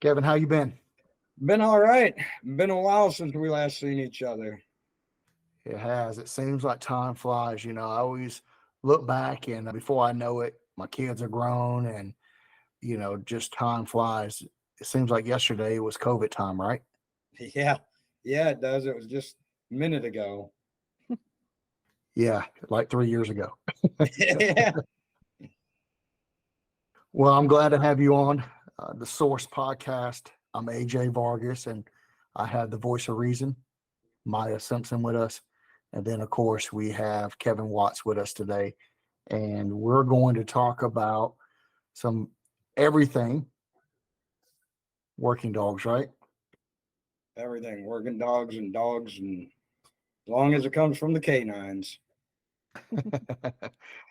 Kevin, how you been? Been all right. Been a while since we last seen each other. It has. It seems like time flies. I always look back and before I know it, my kids are grown and, just time flies. It seems like yesterday was COVID time, right? Yeah, yeah, it does. It was just a minute ago. Yeah, like 3 years ago. Yeah. Well, I'm glad to have you on the Source podcast. I'm AJ Vargas and I have the voice of reason, Maya Simpson, with us. And then, of course, we have Kevin Watts with us today. And we're going to talk about some everything working dogs, right? Everything. Working dogs, and as long as it comes from the canines.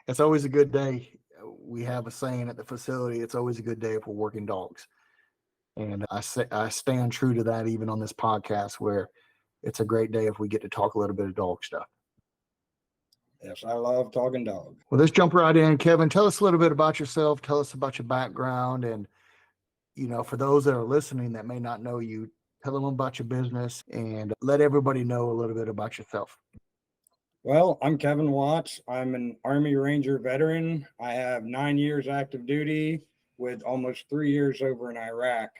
It's always a good day. We have a saying at the facility, it's always a good day for working dogs. And I stand true to that even on this podcast where it's a great day if we get to talk a little bit of dog stuff. Yes, I love talking dog. Well, let's jump right in. Kevin, tell us a little bit about yourself. Tell us about your background. And, for those that are listening that may not know you, tell them about your business and let everybody know a little bit about yourself. Well, I'm Kevin Watts. I'm an Army Ranger veteran. I have 9 years active duty with almost 3 years over in Iraq.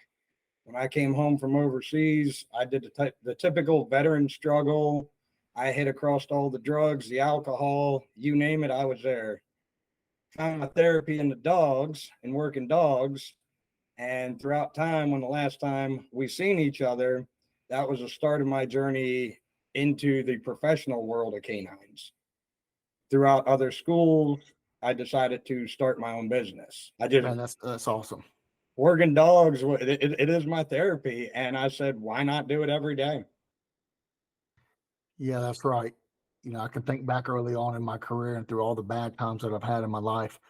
When I came home from overseas, I did the typical veteran struggle. I hit across all the drugs, the alcohol, you name it, I was there. Found my therapy in the dogs and working dogs. And throughout time, when the last time we seen each other, that was the start of my journey into the professional world of canines. Throughout other schools, I decided to start my own business. I just Man, that's awesome. working dogs. It is my therapy, and I said, why not do it every day? Yeah, that's right. I can think back early on in my career and through all the bad times that I've had in my life,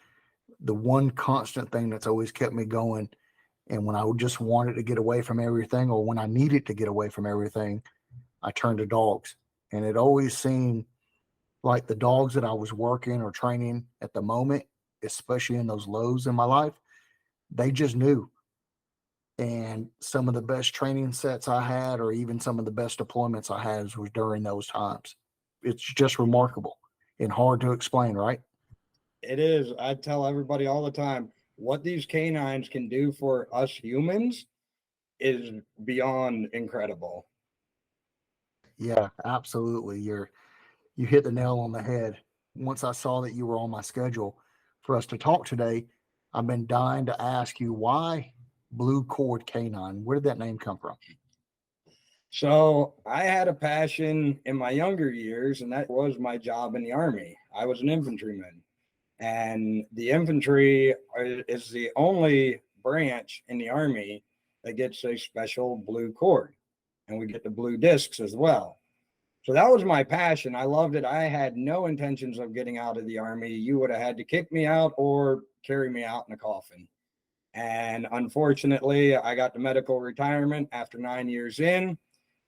the one constant thing that's always kept me going. And when I just wanted to get away from everything, or when I needed to get away from everything, I turned to dogs. And it always seemed like the dogs that I was working or training at the moment, especially in those lows in my life, they just knew. And some of the best training sets I had, or even some of the best deployments I had, was during those times. It's just remarkable and hard to explain, right? It is. I tell everybody all the time what these canines can do for us humans is beyond incredible. Yeah, absolutely. You hit the nail on the head. Once I saw that you were on my schedule for us to talk today, I've been dying to ask you why Blue Cord Canine. Where did that name come from? So I had a passion in my younger years, and that was my job in the Army. I was an infantryman, and the infantry is the only branch in the Army that gets a special blue cord, and we get the blue discs as well. So that was my passion. I loved it. I had no intentions of getting out of the Army. You would have had to kick me out or carry me out in a coffin. And unfortunately, I got the medical retirement after 9 years in.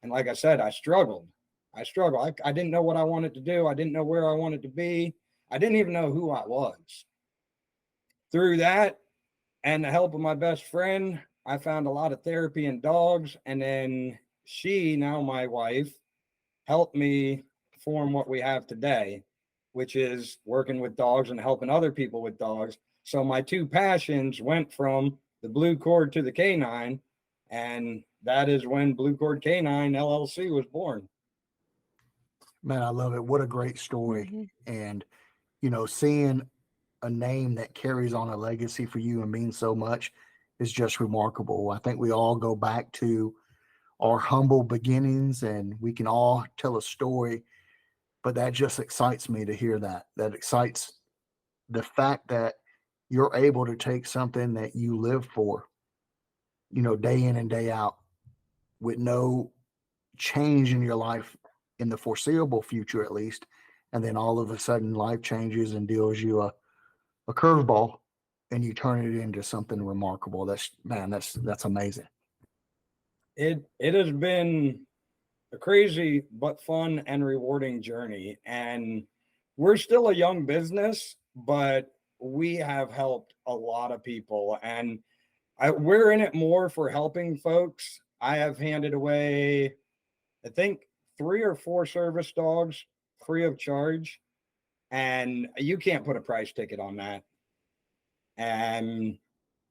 And like I said, I struggled. I struggled. I didn't know what I wanted to do. I didn't know where I wanted to be. I didn't even know who I was. Through that and the help of my best friend, I found a lot of therapy in dogs. And then she, now my wife, helped me form what we have today, which is working with dogs and helping other people with dogs. So my two passions went from the blue cord to the canine, and that is when Blue Cord Canine LLC was born. Man, I love it. What a great story. And, seeing a name that carries on a legacy for you and means so much is just remarkable. I think we all go back to our humble beginnings and we can all tell a story, but that just excites me to hear that. That excites the fact that you're able to take something that you live for, day in and day out with no change in your life in the foreseeable future, at least. And then all of a sudden life changes and deals you a curveball and you turn it into something remarkable. That's amazing. It has been a crazy but fun and rewarding journey, and we're still a young business, but we have helped a lot of people. And We're in it more for helping folks. I have handed away, I think, 3 or 4 service dogs free of charge, and you can't put a price ticket on that. And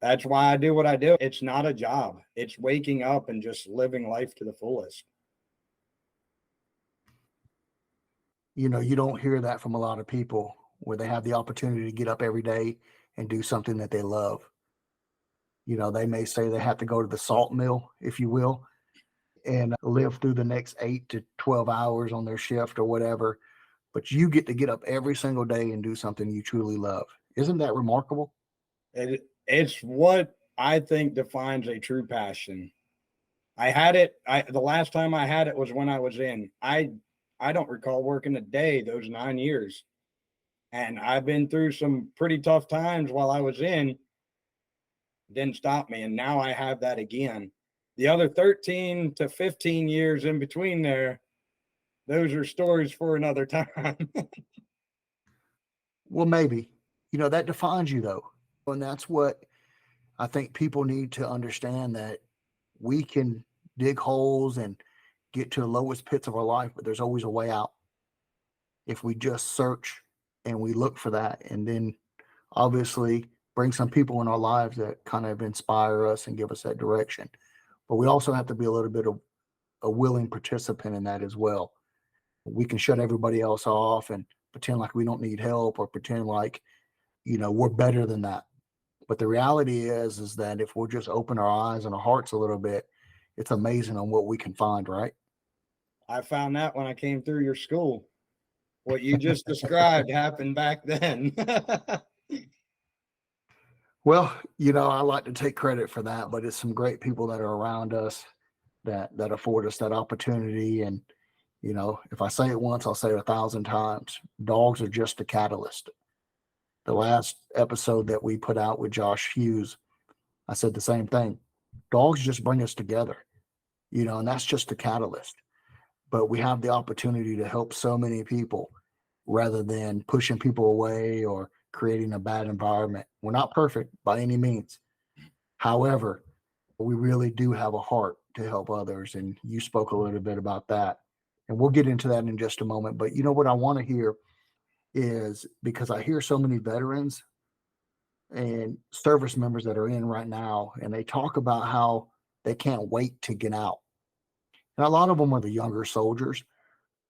that's why I do what I do. It's not a job. It's waking up and just living life to the fullest. You don't hear that from a lot of people where they have the opportunity to get up every day and do something that they love. They may say they have to go to the salt mill, if you will, and live through the next 8 to 12 hours on their shift or whatever. But you get to get up every single day and do something you truly love. Isn't that remarkable? It's what I think defines a true passion. I had it. The last time I had it was when I was in. I don't recall working a day those 9 years, and I've been through some pretty tough times while I was in. Didn't stop me, and now I have that again. The other 13 to 15 years in between there, those are stories for another time. Well, maybe. That defines you, though. And that's what I think people need to understand, that we can dig holes and get to the lowest pits of our life, but there's always a way out if we just search and we look for that. And then obviously bring some people in our lives that kind of inspire us and give us that direction. But we also have to be a little bit of a willing participant in that as well. We can shut everybody else off and pretend like we don't need help, or pretend like, we're better than that. But the reality is that if we'll just open our eyes and our hearts a little bit, it's amazing on what we can find, right? I found that when I came through your school. What you just described happened back then. Well, I like to take credit for that, but it's some great people that are around us that afford us that opportunity. And if I say it once, I'll say it 1,000 times. Dogs are just a catalyst. The last episode that we put out with Josh Hughes, I said the same thing. Dogs just bring us together, and that's just a catalyst. But we have the opportunity to help so many people rather than pushing people away or creating a bad environment. We're not perfect by any means. However, we really do have a heart to help others. And you spoke a little bit about that. And we'll get into that in just a moment. But what I want to hear is, because I hear so many veterans and service members that are in right now, and they talk about how they can't wait to get out. And a lot of them are the younger soldiers,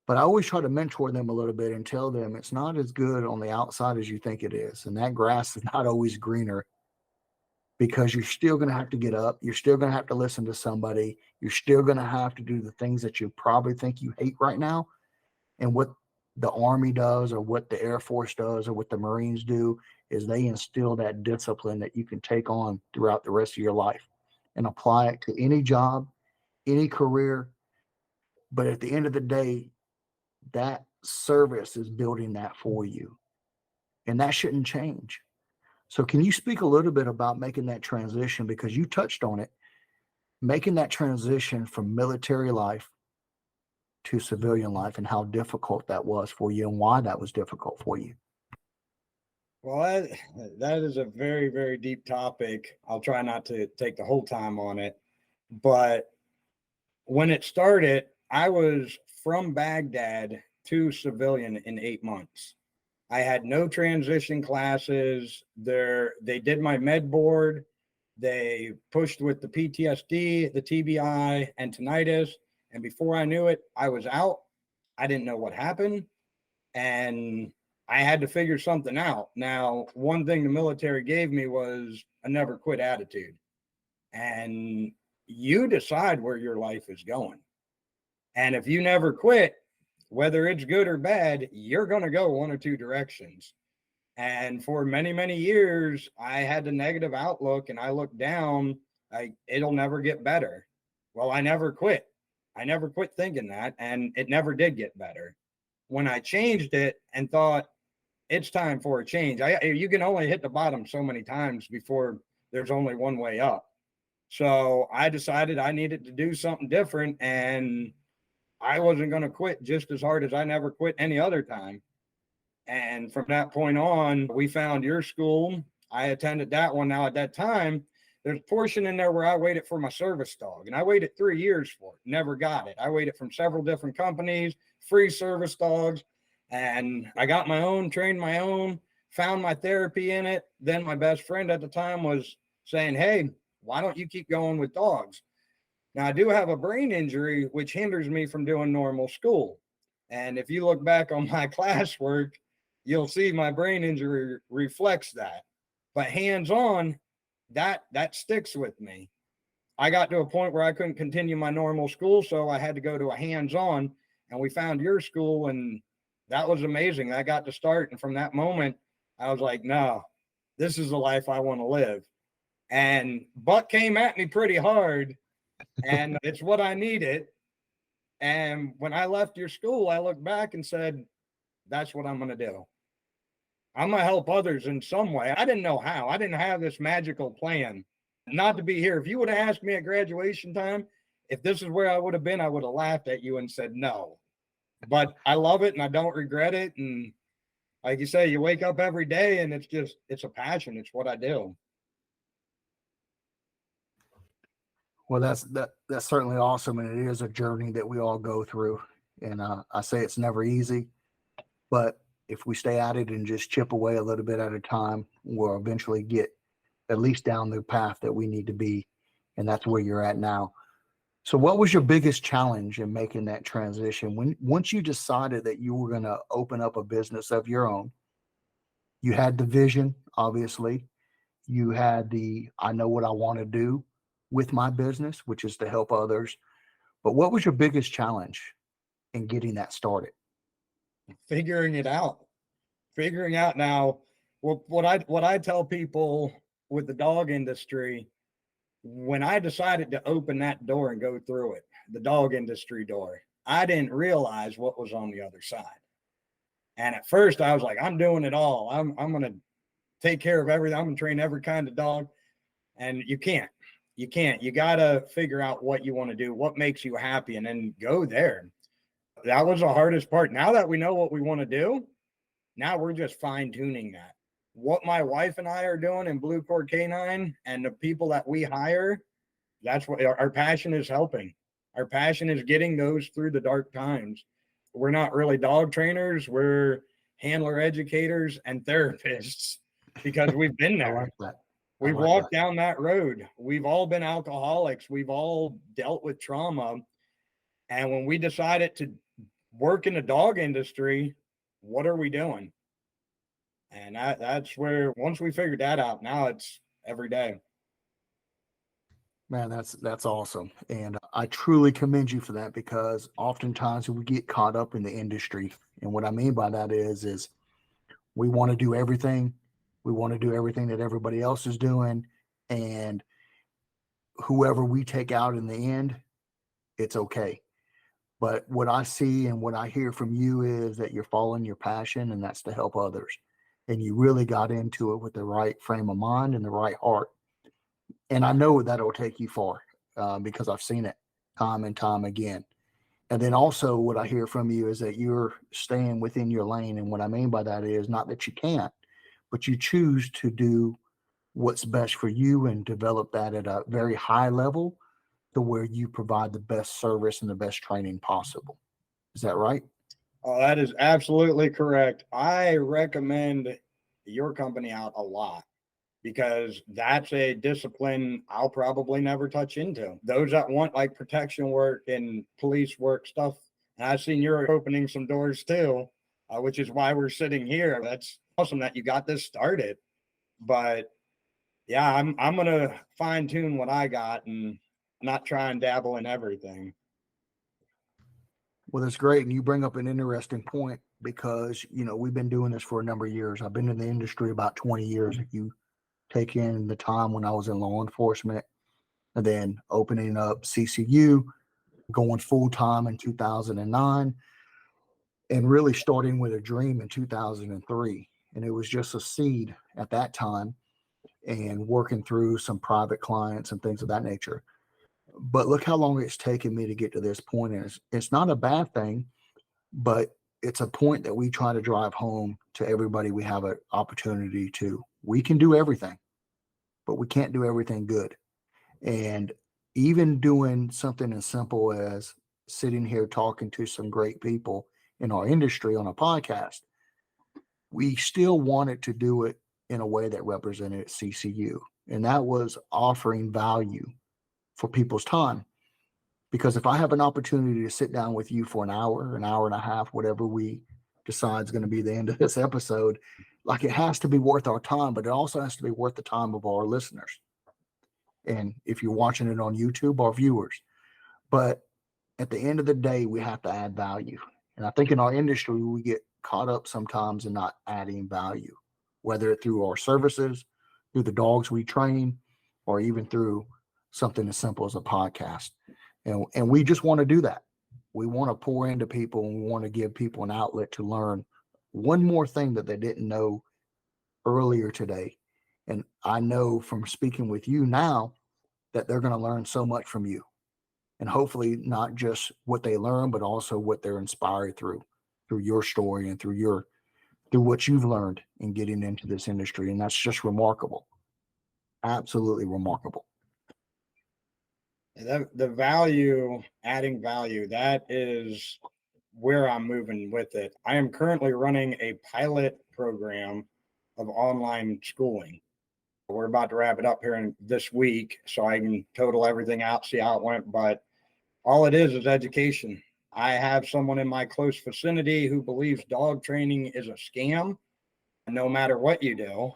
but I always try to mentor them a little bit and tell them it's not as good on the outside as you think it is. And that grass is not always greener, because you're still going to have to get up. You're still going to have to listen to somebody. You're still going to have to do the things that you probably think you hate right now. And what the Army does, or what the Air Force does, or what the Marines do, is they instill that discipline that you can take on throughout the rest of your life and apply it to any job, any career. But at the end of the day, that service is building that for you, and that shouldn't change. So can you speak a little bit about making that transition, because you touched on it, making that transition from military life to civilian life, and how difficult that was for you and why that was difficult for you? Well, that is a very, very deep topic. I'll try not to take the whole time on it. But when it started, I was from Baghdad to civilian in 8 months. I had no transition classes. They did my med board. They pushed with the PTSD, the TBI, and tinnitus. And before I knew it, I was out. I didn't know what happened. And I had to figure something out. Now, one thing the military gave me was a never quit attitude. And you decide where your life is going. And if you never quit, whether it's good or bad, you're going to go one or two directions. And for many, many years, I had the negative outlook, and I looked down, it'll never get better. Well, I never quit. I never quit thinking that, and it never did get better. When I changed it and thought, it's time for a change. You can only hit the bottom so many times before there's only one way up. So I decided I needed to do something different, and I wasn't going to quit just as hard as I never quit any other time. And from that point on, we found your school. I attended that one. Now, at that time, there's a portion in there where I waited for my service dog, and I waited 3 years for it, never got it. I waited from several different companies, free service dogs, and I got my own, trained my own, found my therapy in it. Then my best friend at the time was saying, hey, why don't you keep going with dogs? Now, I do have a brain injury, which hinders me from doing normal school. And if you look back on my classwork, you'll see my brain injury reflects that. But hands on, that sticks with me. I got to a point where I couldn't continue my normal school, so I had to go to a hands on, and we found your school, and that was amazing. I got to start, and from that moment, I was like, no, this is the life I want to live. And Buck came at me pretty hard, and it's what I needed. And when I left your school, I looked back and said, that's what I'm going to do. I'm going to help others in some way. I didn't know how. I didn't have this magical plan not to be here. If you would have asked me at graduation time, if this is where I would have been, I would have laughed at you and said no. But I love it and I don't regret it. And like you say, you wake up every day and it's a passion. It's what I do. Well, that's certainly awesome, and it is a journey that we all go through. And I say it's never easy, but if we stay at it and just chip away a little bit at a time, we'll eventually get at least down the path that we need to be, and that's where you're at now. So, what was your biggest challenge in making that transition? Once you decided that you were going to open up a business of your own, you had the vision, obviously. You had I know what I want to do with my business, which is to help others. But what was your biggest challenge in getting that started? Figuring it out. Figuring out now what I tell people with the dog industry, when I decided to open that door and go through it, the dog industry door, I didn't realize what was on the other side. And at first I was like, I'm doing it all. I'm going to take care of everything. I'm going to train every kind of dog. And you can't. You got to figure out what you want to do, what makes you happy, and then go there. That was the hardest part. Now that we know what we want to do, now we're just fine tuning that. What my wife and I are doing in Blue Cord Canine and the people that we hire, that's what our passion is helping. Our passion is getting those through the dark times. We're not really dog trainers. We're handler educators and therapists because we've been there. I like that. We've walked down that road. We've all been alcoholics. We've all dealt with trauma. And when we decided to work in the dog industry, what are we doing? And that's where, once we figured that out, now it's every day. Man, that's awesome. And I truly commend you for that, because oftentimes we get caught up in the industry. And what I mean by that is we want to do everything. We want to do everything that everybody else is doing. And whoever we take out in the end, it's okay. But what I see and what I hear from you is that you're following your passion, and that's to help others. And you really got into it with the right frame of mind and the right heart. And I know that'll take you far, because I've seen it time and time again. And then also what I hear from you is that you're staying within your lane. And what I mean by that is not that you can't, but you choose to do what's best for you and develop that at a very high level to where you provide the best service and the best training possible. Is that right? Oh, that is absolutely correct. I recommend your company out a lot because that's a discipline I'll probably never touch into. Those that want like protection work and police work stuff, and I've seen you're opening some doors too, which is why we're sitting here. That's awesome that you got this started. But yeah, I'm gonna fine tune what I got and not try and dabble in everything. Well, that's great. And you bring up an interesting point, because, we've been doing this for a number of years. I've been in the industry about 20 years. If you take in the time when I was in law enforcement, and then opening up CCU, going full time in 2009, and really starting with a dream in 2003. And it was just a seed at that time, and working through some private clients and things of that nature. But look how long it's taken me to get to this point. And it's not a bad thing, but it's a point that we try to drive home to everybody we have an opportunity to. We can do everything, but we can't do everything good. And even doing something as simple as sitting here talking to some great people in our industry on a podcast, we still wanted to do it in a way that represented CCU. And that was offering value for people's time. Because if I have an opportunity to sit down with you for an hour and a half, whatever we decide is going to be the end of this episode, like it has to be worth our time, but it also has to be worth the time of our listeners. And if you're watching it on YouTube, our viewers. But at the end of the day, we have to add value. And I think in our industry, we get caught up sometimes in not adding value, whether it through our services, through the dogs we train, or even through something as simple as a podcast. And we just want to do that. We want to pour into people, and we want to give people an outlet to learn one more thing that they didn't know earlier today. And I know from speaking with you now that they're going to learn so much from you. And hopefully not just what they learn, but also what they're inspired through your story and through what you've learned in getting into this industry. And that's just remarkable. Absolutely remarkable. The value, adding value, that is where I'm moving with it. I am currently running a pilot program of online schooling. We're about to wrap it up here in this week, so I can total everything out, see how it went. But all it is education. I have someone in my close vicinity who believes dog training is a scam, no matter what you do.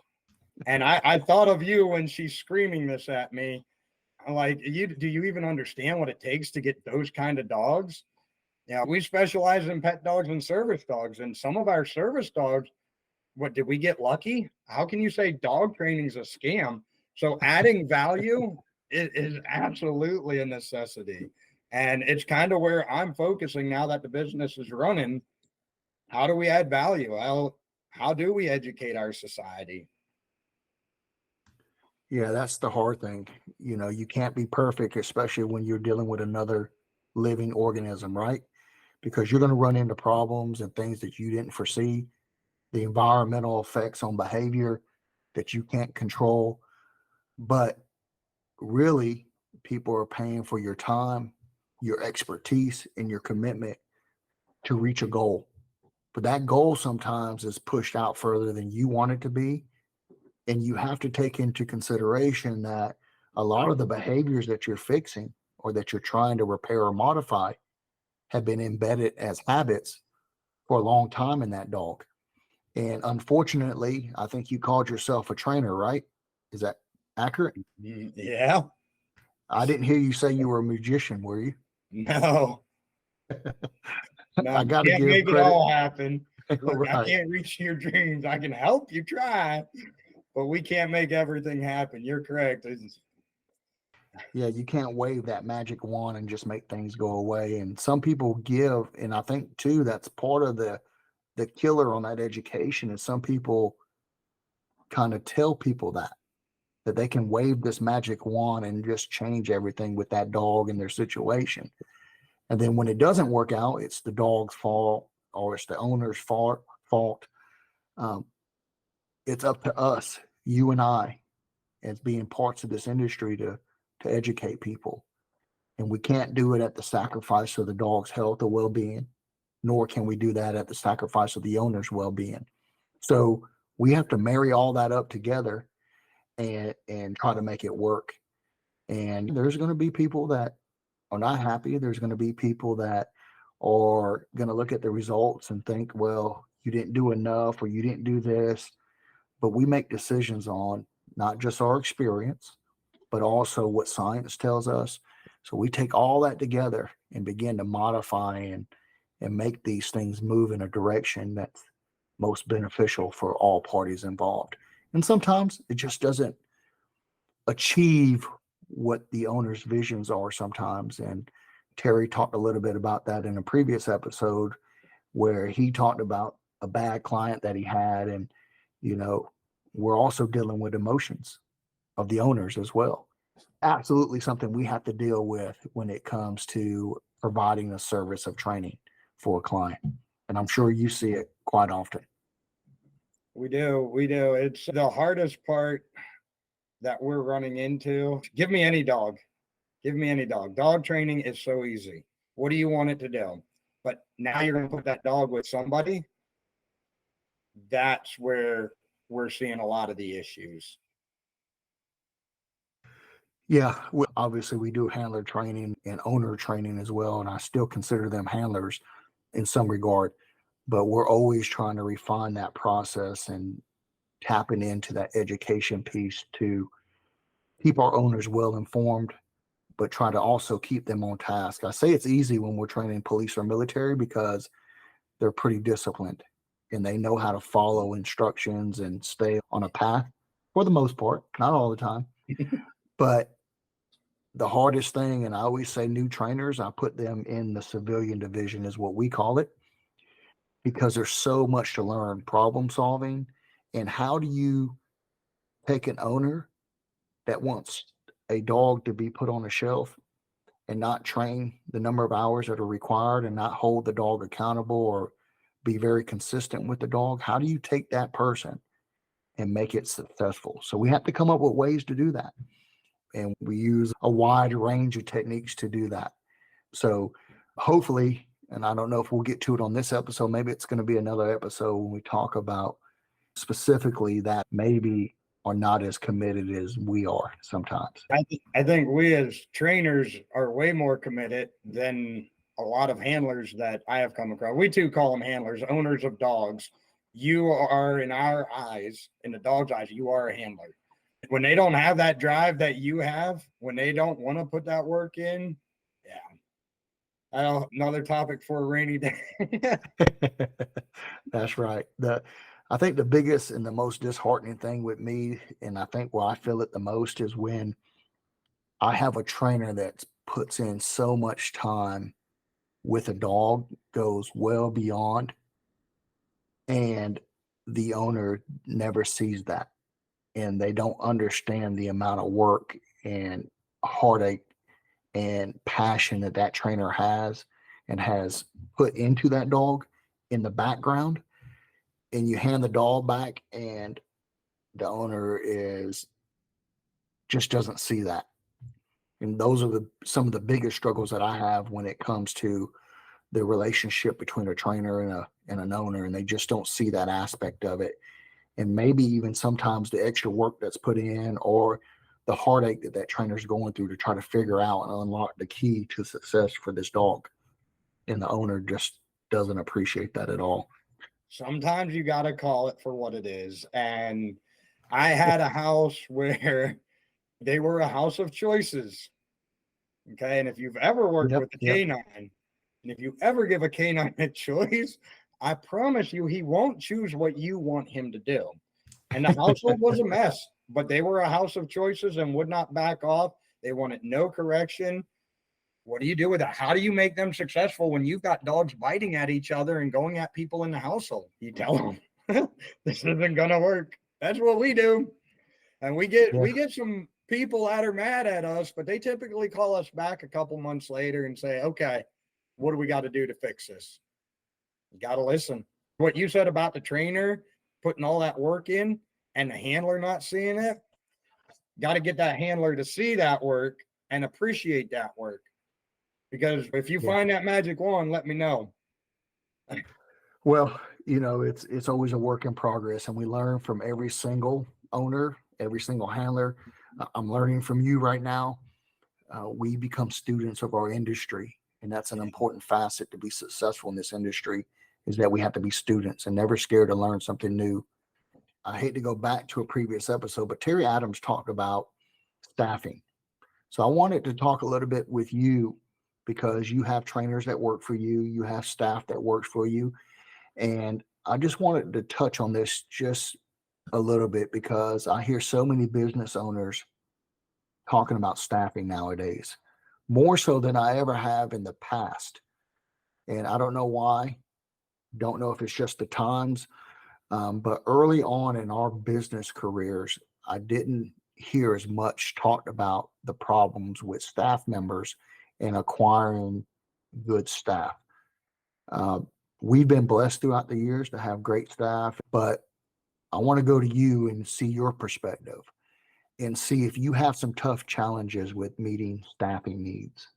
And I thought of you when she's screaming this at me. Like, do you even understand what it takes to get those kind of dogs? Yeah, we specialize in pet dogs and service dogs, and some of our service dogs, what did we get lucky? How can you say dog training is a scam? So adding value is absolutely a necessity. And it's kind of where I'm focusing now that the business is running. How do we add value? Well, how do we educate our society? Yeah, that's the hard thing. You can't be perfect, especially when you're dealing with another living organism, right? Because you're going to run into problems and things that you didn't foresee, the environmental effects on behavior that you can't control. But really, people are paying for your time, your expertise, and your commitment to reach a goal. But that goal sometimes is pushed out further than you want it to be. And you have to take into consideration that a lot of the behaviors that you're fixing or that you're trying to repair or modify have been embedded as habits for a long time in that dog. And unfortunately, I think you called yourself a trainer, right? Is that accurate? Yeah. I didn't hear you say you were a magician, were you? No. No, I got to can't give make credit. it all happen. Look, Right. I can't reach your dreams. I can help you try, but we can't make everything happen. You're correct. Yeah, you can't wave that magic wand and just make things go away. And some people give, and I think too, that's part of the killer on that education is some people kind of tell people that they can wave this magic wand and just change everything with that dog and their situation. And then when it doesn't work out, it's the dog's fault or it's the owner's fault. Um, it's up to us, you and I, as being parts of this industry to educate people. And we can't do it at the sacrifice of the dog's health or well-being, nor can we do that at the sacrifice of the owner's well-being. So we have to marry all that up together and try to make it work. And there's going to be people that are not happy. There's going to be people that are going to look at the results and think, well, you didn't do enough or you didn't do this. But we make decisions on not just our experience, but also what science tells us. So we take all that together and begin to modify and make these things move in a direction that's most beneficial for all parties involved. And sometimes it just doesn't achieve what the owner's visions are sometimes. And Terry talked a little bit about that in a previous episode where he talked about a bad client that he had. And, we're also dealing with emotions of the owners as well. Absolutely something we have to deal with when it comes to providing a service of training for a client. And I'm sure you see it quite often. We do. It's the hardest part. that we're running into. Give me any dog. Give me any dog. Dog training is so easy. What do you want it to do? But now you're going to put that dog with somebody. That's where we're seeing a lot of the issues. Yeah, obviously we do handler training and owner training as well, and I still consider them handlers in some regard. But we're always trying to refine that process and tapping into that education piece to keep our owners well informed, but try to also keep them on task. I say it's easy when we're training police or military because they're pretty disciplined and they know how to follow instructions and stay on a path for the most part, not all the time. But the hardest thing, and I always say new trainers, I put them in the civilian division, is what we call it, because there's so much to learn problem solving. And how do you take an owner that wants a dog to be put on a shelf and not train the number of hours that are required and not hold the dog accountable or be very consistent with the dog? How do you take that person and make it successful? So we have to come up with ways to do that. And we use a wide range of techniques to do that. So hopefully, and I don't know if we'll get to it on this episode, maybe it's going to be another episode when we talk about specifically that maybe are not as committed as we are sometimes. I think we as trainers are way more committed than a lot of handlers that I have come across. We too call them handlers, owners of dogs. You are, in our eyes, in the dog's eyes, you are a handler. When they don't have that drive that you have, when they don't want to put that work in, yeah. Another topic for a rainy day. That's right. I think the biggest and the most disheartening thing with me, and I think where I feel it the most, is when I have a trainer that puts in so much time with a dog, goes well beyond, and the owner never sees that. And they don't understand the amount of work and heartache and passion that that trainer has and has put into that dog in the background. And you hand the dog back, and the owner is just doesn't see that. And those are some of the biggest struggles that I have when it comes to the relationship between a trainer and an owner, and they just don't see that aspect of it. And maybe even sometimes the extra work that's put in, or the heartache that that trainer's going through to try to figure out and unlock the key to success for this dog, and the owner just doesn't appreciate that at all. Sometimes you got to call it for what it is. And I had a house where they were a house of choices. Okay. And if you've ever worked with a canine, and if you ever give a canine a choice, I promise you, he won't choose what you want him to do. And the household was a mess, but they were a house of choices and would not back off. They wanted no correction. What do you do with that? How do you make them successful when you've got dogs biting at each other and going at people in the household? You tell them this isn't going to work. That's what we do. And we get some people that are mad at us, but they typically call us back a couple months later and say, okay, what do we got to do to fix this? You got to listen. What you said about the trainer putting all that work in and the handler not seeing it, got to get that handler to see that work and appreciate that work. Because if you find that magic wand, let me know. Well, it's always a work in progress, and we learn from every single owner, every single handler. I'm learning from you right now. We become students of our industry, and that's an important facet to be successful in this industry, is that we have to be students and never scared to learn something new. I hate to go back to a previous episode, but Terry Adams talked about staffing. So I wanted to talk a little bit with you, because you have trainers that work for you, you have staff that works for you. And I just wanted to touch on this just a little bit, because I hear so many business owners talking about staffing nowadays, more so than I ever have in the past. And I don't know why, don't know if it's just the times, but early on in our business careers, I didn't hear as much talked about the problems with staff members and acquiring good staff. Uh, we've been blessed throughout the years to have great staff, but I want to go to you and see your perspective. and see if you have some tough challenges with meeting staffing needs.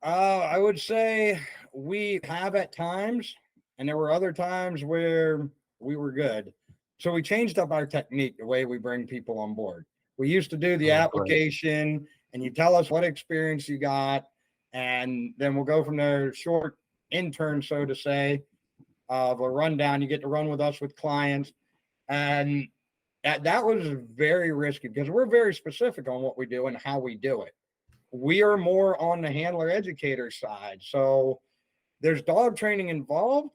I would say we have at times, and there were other times where we were good. So we changed up our technique, the way we bring people on board. We used to do the Oh, great. application, and you tell us what experience you got, and then we'll go from there. Short intern, so to say, of a rundown. You get to run with us with clients, and that was very risky because we're very specific on what we do and how we do it. We are more on the handler educator side. So there's dog training involved,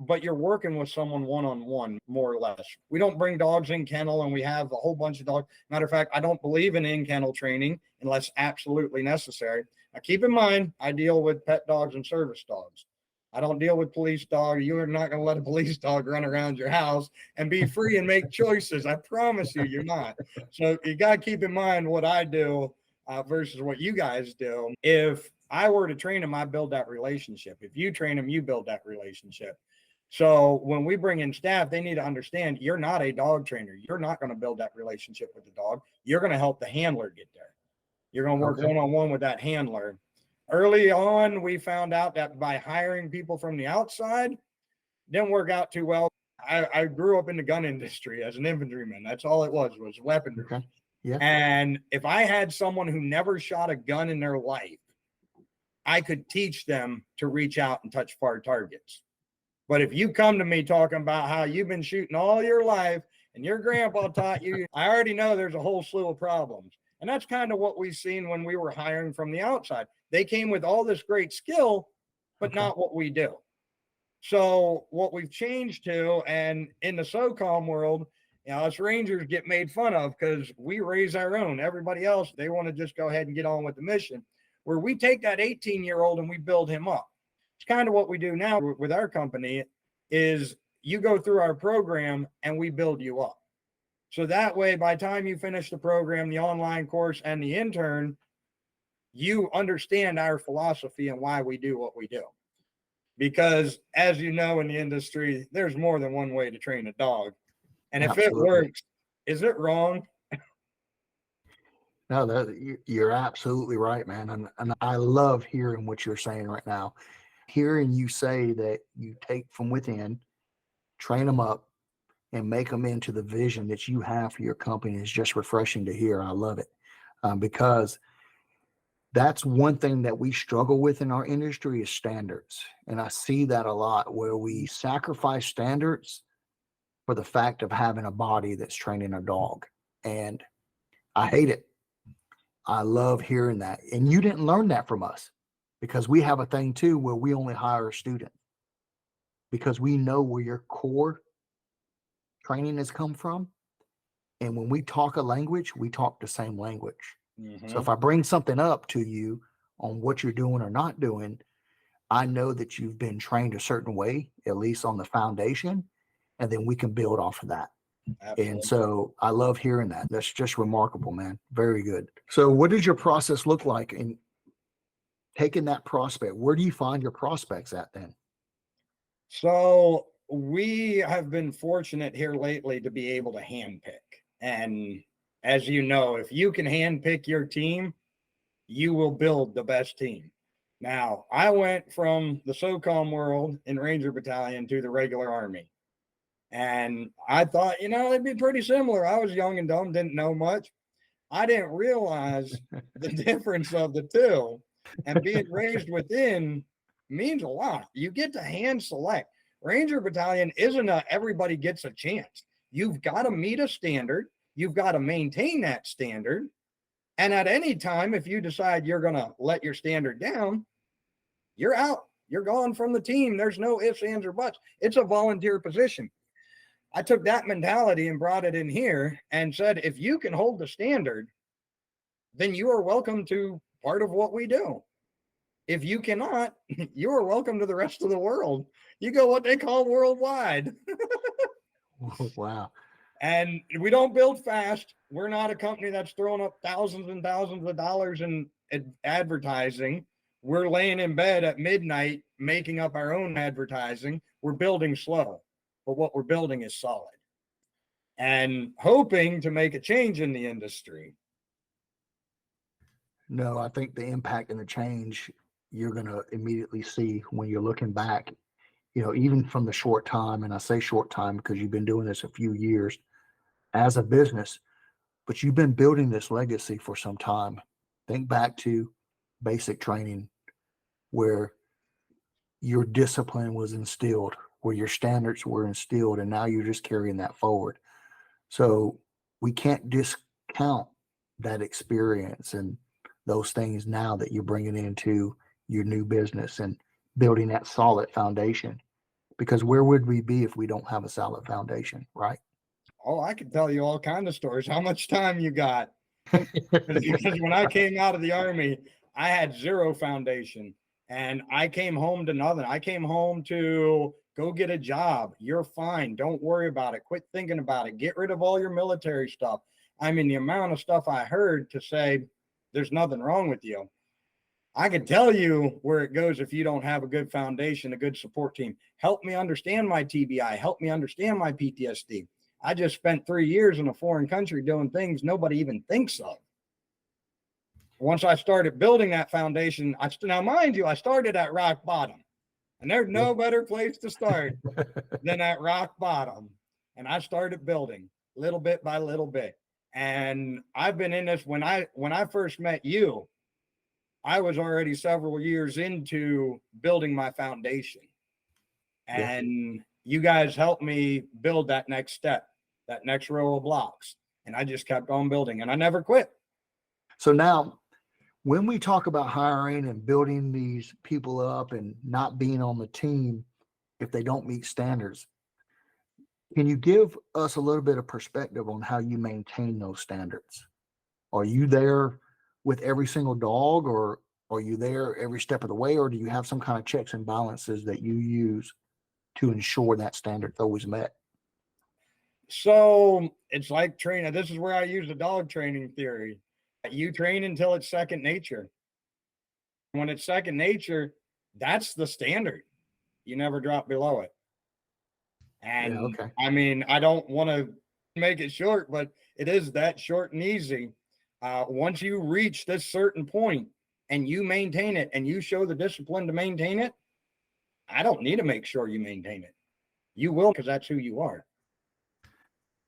but you're working with someone one-on-one, more or less. We don't bring dogs in kennel and we have a whole bunch of dogs. Matter of fact, I don't believe in kennel training unless absolutely necessary. Now, keep in mind, I deal with pet dogs and service dogs. I don't deal with police dogs. You are not going to let a police dog run around your house and be free and make choices. I promise you, you're not. So you got to keep in mind what I do versus what you guys do. If I were to train them, I build that relationship. If you train them, you build that relationship. So when we bring in staff, they need to understand you're not a dog trainer. You're not going to build that relationship with the dog. You're going to help the handler get there. You're going to work one-on-one with that handler. Early on, we found out that by hiring people from the outside, didn't work out too well. I grew up in the gun industry as an infantryman. That's all it was weaponry. Okay. Yeah. And if I had someone who never shot a gun in their life, I could teach them to reach out and touch far targets. But if you come to me talking about how you've been shooting all your life and your grandpa taught you, I already know there's a whole slew of problems. And that's kind of what we've seen when we were hiring from the outside. They came with all this great skill, but not what we do. So what we've changed to, and in the SOCOM world, us Rangers get made fun of because we raise our own. Everybody else, they want to just go ahead and get on with the mission. Where we take that 18-year-old and we build him up. It's kind of what we do now with our company is you go through our program and we build you up. So that way, by the time you finish the program, the online course, and the intern, you understand our philosophy and why we do what we do. Because as you know, in the industry, there's more than one way to train a dog. And if it works, is it wrong? No, you're absolutely right, man. And I love hearing what you're saying right now. Hearing you say that you take from within, train them up, and make them into the vision that you have for your company is just refreshing to hear. I love it because that's one thing that we struggle with in our industry is standards. And I see that a lot where we sacrifice standards for the fact of having a body that's training a dog. And I hate it. I love hearing that. And you didn't learn that from us because we have a thing too where we only hire a student because we know where your core training has come from. And when we talk a language, we talk the same language. So if I bring something up to you on what you're doing or not doing, I know that you've been trained a certain way, at least on the foundation, and then we can build off of that. Absolutely. And so I love hearing that. That's just remarkable, man. Very good. So what does your process look like in taking that prospect? Where do you find your prospects at then? So we have been fortunate here lately to be able to handpick. And as you know, if you can handpick your team, you will build the best team. Now, I went from the SOCOM world in Ranger Battalion to the regular Army. And I thought, it'd be pretty similar. I was young and dumb, didn't know much. I didn't realize the difference of the two. And being raised within means a lot. You get to hand select. Ranger Battalion isn't everybody gets a chance. You've got to meet a standard. You've got to maintain that standard. And at any time, if you decide you're going to let your standard down, you're out. You're gone from the team. There's no ifs, ands, or buts. It's a volunteer position. I took that mentality and brought it in here and said, if you can hold the standard, then you are welcome to part of what we do. If you cannot, you are welcome to the rest of the world. You go what they call worldwide. Wow. And we don't build fast. We're not a company that's throwing up thousands and thousands of dollars in advertising. We're laying in bed at midnight, making up our own advertising. We're building slow, but what we're building is solid. and hoping to make a change in the industry. No, I think the impact and the change you're going to immediately see when you're looking back, even from the short time, and I say short time because you've been doing this a few years as a business, but you've been building this legacy for some time. Think back to basic training where your discipline was instilled, where your standards were instilled, and now you're just carrying that forward. So we can't discount that experience and those things now that you're bringing into your new business and building that solid foundation. Because where would we be if we don't have a solid foundation, right? Oh, I could tell you all kinds of stories. How much time you got? Because when I came out of the Army, I had zero foundation and I came home to nothing. I came home to go get a job. You're fine. Don't worry about it. Quit thinking about it. Get rid of all your military stuff. I mean, the amount of stuff I heard to say there's nothing wrong with you. I can tell you where it goes if you don't have a good foundation, a good support team. Help me understand my TBI. Help me understand my PTSD. I just spent 3 years in a foreign country doing things nobody even thinks of. Once I started building that foundation, now mind you, I started at rock bottom, and there's no better place to start than at rock bottom. And I started building little bit by little bit. And I've been in this when I first met you, I was already several years into building my foundation. And you guys helped me build that next step, that next row of blocks. And I just kept on building and I never quit. So now, when we talk about hiring and building these people up and not being on the team if they don't meet standards, can you give us a little bit of perspective on how you maintain those standards? Are you there with every single dog, or are you there every step of the way, or do you have some kind of checks and balances that you use to ensure that standard's always met? So it's like training. This is where I use the dog training theory. You train until it's second nature. When it's second nature, that's the standard. You never drop below it. And I mean, I don't want to make it short, but it is that short and easy. Once you reach this certain point and you maintain it and you show the discipline to maintain it, I don't need to make sure you maintain it. You will, because that's who you are.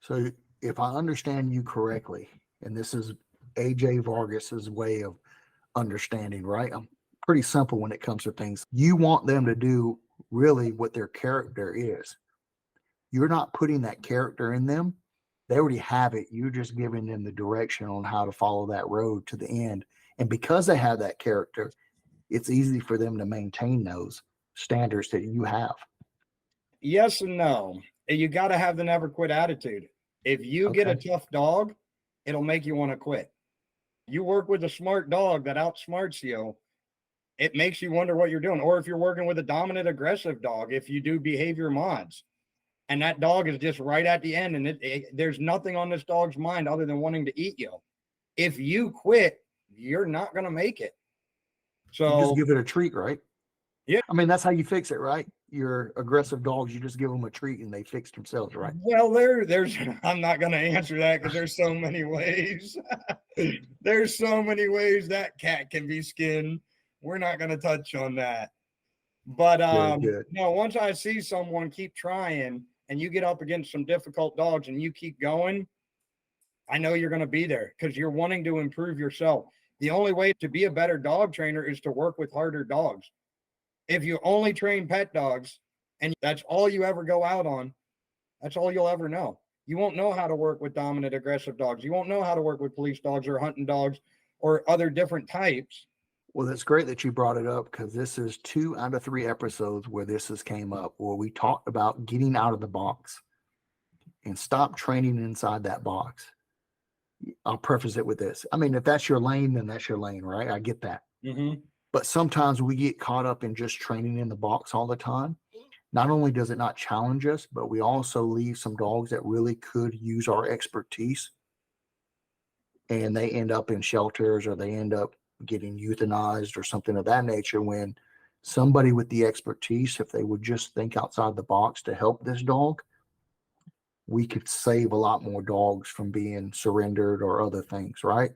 So if I understand you correctly, and this is AJ Vargas's way of understanding, right? I'm pretty simple when it comes to things. You want them to do really what their character is. You're not putting that character in them. They already have it. You're just giving them the direction on how to follow that road to the end. And because they have that character, it's easy for them to maintain those standards that you have. Yes and no. You got to have the never quit attitude. If you get a tough dog, it'll make you want to quit. You work with a smart dog that outsmarts you, it makes you wonder what you're doing. Or if you're working with a dominant aggressive dog, if you do behavior mods, and that dog is just right at the end, and there's nothing on this dog's mind other than wanting to eat you. If you quit, you're not going to make it. So you just give it a treat, right? Yeah. I mean, that's how you fix it, right? Your aggressive dogs, you just give them a treat and they fix themselves, right? Well, there's I'm not going to answer that because there's so many ways. There's so many ways that cat can be skinned. We're not going to touch on that. But no, once I see someone keep trying and you get up against some difficult dogs and you keep going, I know you're going to be there because you're wanting to improve yourself. The only way to be a better dog trainer is to work with harder dogs. If you only train pet dogs and that's all you ever go out on, that's all you'll ever know. You won't know how to work with dominant aggressive dogs. You won't know how to work with police dogs or hunting dogs or other different types. Well, that's great that you brought it up because this is 2 out of 3 episodes where this has came up, where we talked about getting out of the box and stop training inside that box. I'll preface it with this. I mean, if that's your lane, then that's your lane, right? I get that. Mm-hmm. But sometimes we get caught up in just training in the box all the time. Not only does it not challenge us, but we also leave some dogs that really could use our expertise. And they end up in shelters or they end up getting euthanized or something of that nature, when somebody with the expertise, if they would just think outside the box to help this dog, we could save a lot more dogs from being surrendered or other things, right?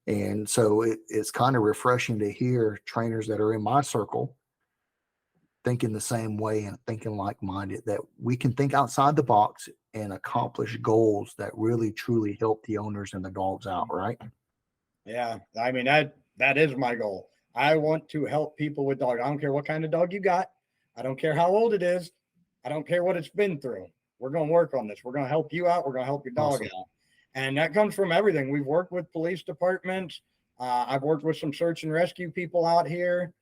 And so it's kind of refreshing to hear trainers that are in my circle thinking the same way and thinking like-minded, that we can think outside the box and accomplish goals that really truly help the owners and the dogs out, right? Yeah, I mean that is my goal. I want to help people with dogs. I don't care what kind of dog you got. I don't care how old it is. I don't care what it's been through. We're going to work on this. We're going to help you out. We're going to help your dog Awesome. out. And that comes from everything. We've worked with police departments. I've worked with some search and rescue people out here.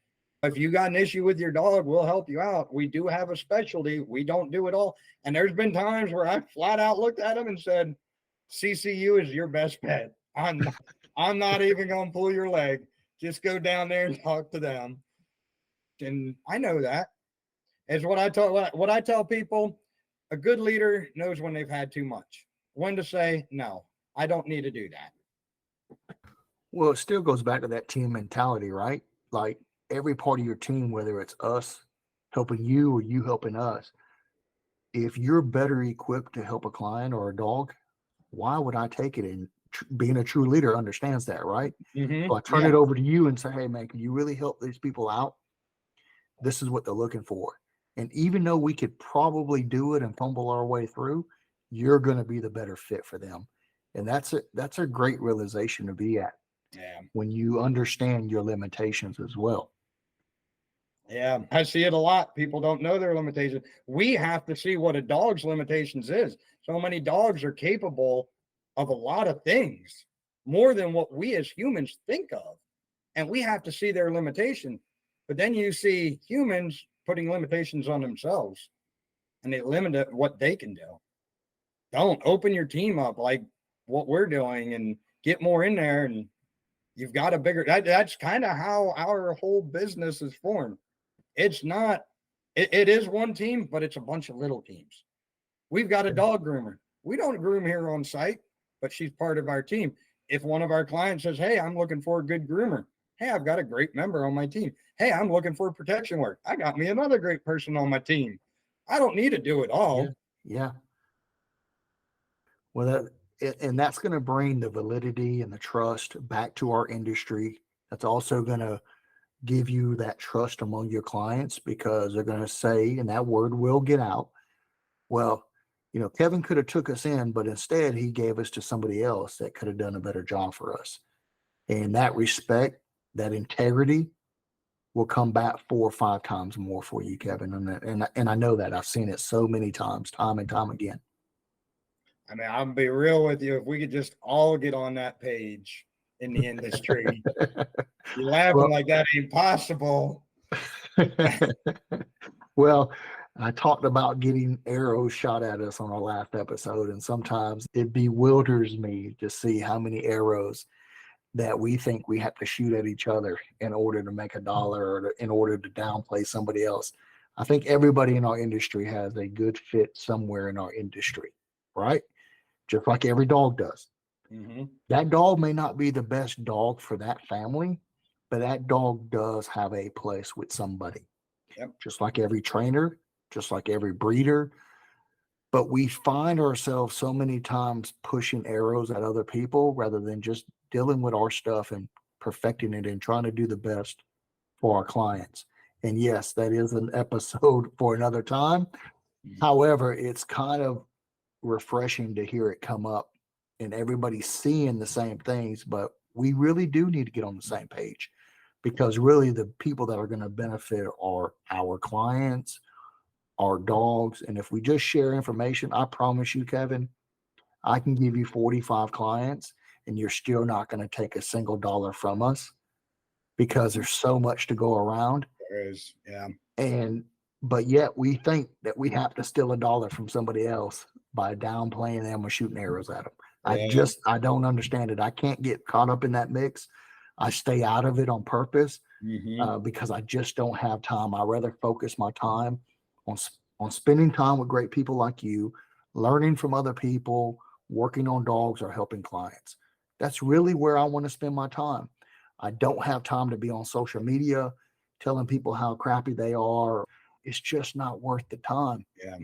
If you got an issue with your dog, we'll help you out. We do have a specialty. We don't do it all. And there's been times where I flat out looked at him and said, CCU is your best bet. I'm not even going to pull your leg. Just go down there and talk to them. And I know that. It's what I tell people. A good leader knows when they've had too much, when to say, no, I don't need to do that. Well, it still goes back to that team mentality, right? Like every part of your team, whether it's us helping you or you helping us, if you're better equipped to help a client or a dog, why would I take it? And being a true leader understands that, right? So I turn it over to you and say, hey, man, can you really help these people out? This is what they're looking for. And even though we could probably do it and fumble our way through, you're going to be the better fit for them. And that's a great realization to be at. Yeah. When you understand your limitations as well. Yeah, I see it a lot. People don't know their limitations. We have to see what a dog's limitations is. So many dogs are capable of a lot of things, more than what we as humans think of. And we have to see their limitation. But then you see humans putting limitations on themselves, and they limit what they can do. Don't open your team up like what we're doing and get more in there. And you've got a bigger, that's kind of how our whole business is formed. It's not, it is one team, but it's a bunch of little teams. We've got a dog groomer. We don't groom here on site, but she's part of our team. If one of our clients says, hey, I'm looking for a good groomer. Hey, I've got a great member on my team. Hey, I'm looking for protection work. I got me another great person on my team. I don't need to do it all. Yeah. Well, and that's going to bring the validity and the trust back to our industry. That's also going to give you that trust among your clients, because they're going to say, and that word will get out, well, Kevin could have took us in, but instead he gave us to somebody else that could have done a better job for us. And that respect, that integrity will come back 4 or 5 times more for you, Kevin. And I know that. I've seen it so many times, time and time again. I mean, I'll be real with you. If we could just all get on that page in the industry, you're laughing like that ain't possible. Well, I talked about getting arrows shot at us on our last episode, and sometimes it bewilders me to see how many arrows that we think we have to shoot at each other in order to make a dollar or in order to downplay somebody else. I think everybody in our industry has a good fit somewhere in our industry, right? Just like every dog does. Mm-hmm. That dog may not be the best dog for that family, but that dog does have a place with somebody. Yep. Just like every trainer, just like every breeder. But we find ourselves so many times pushing arrows at other people rather than just dealing with our stuff and perfecting it and trying to do the best for our clients. And yes, that is an episode for another time. However, it's kind of refreshing to hear it come up and everybody seeing the same things, but we really do need to get on the same page, because really the people that are going to benefit are our clients, our dogs. And if we just share information, I promise you, Kevin, I can give you 45 clients and you're still not going to take a single dollar from us, because there's so much to go around. There is, yeah. But yet we think that we have to steal a dollar from somebody else by downplaying them or shooting arrows at them. Yeah. I don't understand it. I can't get caught up in that mix. I stay out of it on purpose because I just don't have time. I rather focus my time on spending time with great people like you, learning from other people, working on dogs, or helping clients. That's really where I want to spend my time. I don't have time to be on social media telling people how crappy they are. It's just not worth the time. Yeah.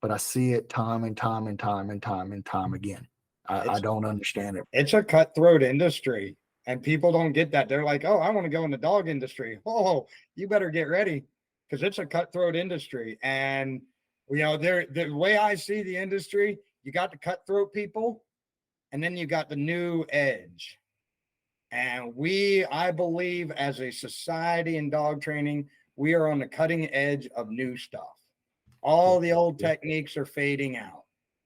but I see it time and time and time and time and time again. I don't understand it. It's a cutthroat industry, and people don't get that. They're like, oh, I want to go in the dog industry. Oh, you better get ready, because it's a cutthroat industry. And the way I see the industry, you got the cutthroat people, and then you got the new edge. And I believe, as a society in dog training, we are on the cutting edge of new stuff. All the old techniques are fading out.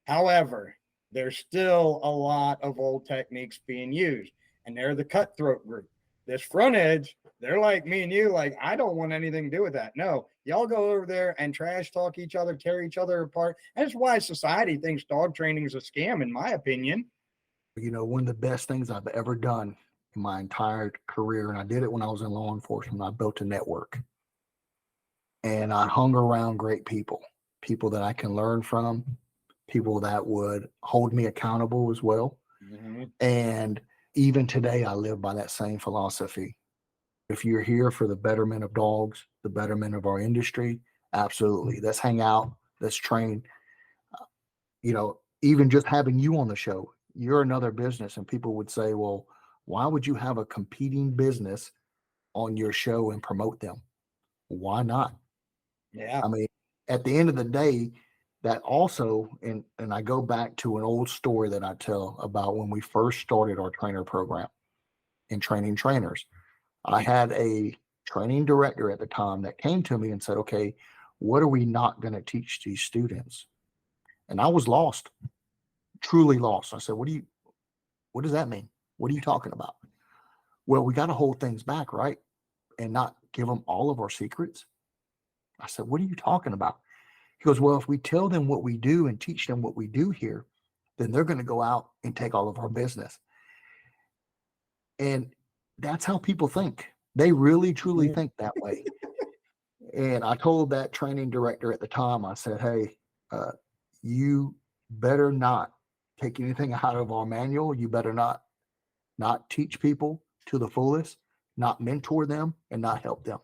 However, there's still a lot of old techniques being used, and they're the cutthroat group. This front edge, they're like me and you, like, I don't want anything to do with that. No, y'all go over there and trash talk each other, tear each other apart. That's why society thinks dog training is a scam, in my opinion. One of the best things I've ever done in my entire career, and I did it when I was in law enforcement, I built a network. And I hung around great people that I can learn from, people that would hold me accountable as well. Mm-hmm. And even today, I live by that same philosophy. If you're here for the betterment of dogs, the betterment of our industry, absolutely. Let's hang out. Let's train. Even just having you on the show, you're another business. And people would say, well, why would you have a competing business on your show and promote them? Why not? Yeah. I mean, at the end of the day, that also, and I go back to an old story that I tell about when we first started our trainer program in training trainers. I had a training director at the time that came to me and said, okay, what are we not going to teach these students? And I was lost, truly lost. I said, what does that mean? What are you talking about? Well, we got to hold things back, right? And not give them all of our secrets. I said, what are you talking about? He goes, well, if we tell them what we do and teach them what we do here, then they're going to go out and take all of our business. And that's how people think. They really, truly think that way. And I told that training director at the time, I said, hey, you better not take anything out of our manual. You better not teach people to the fullest, not mentor them, and not help them.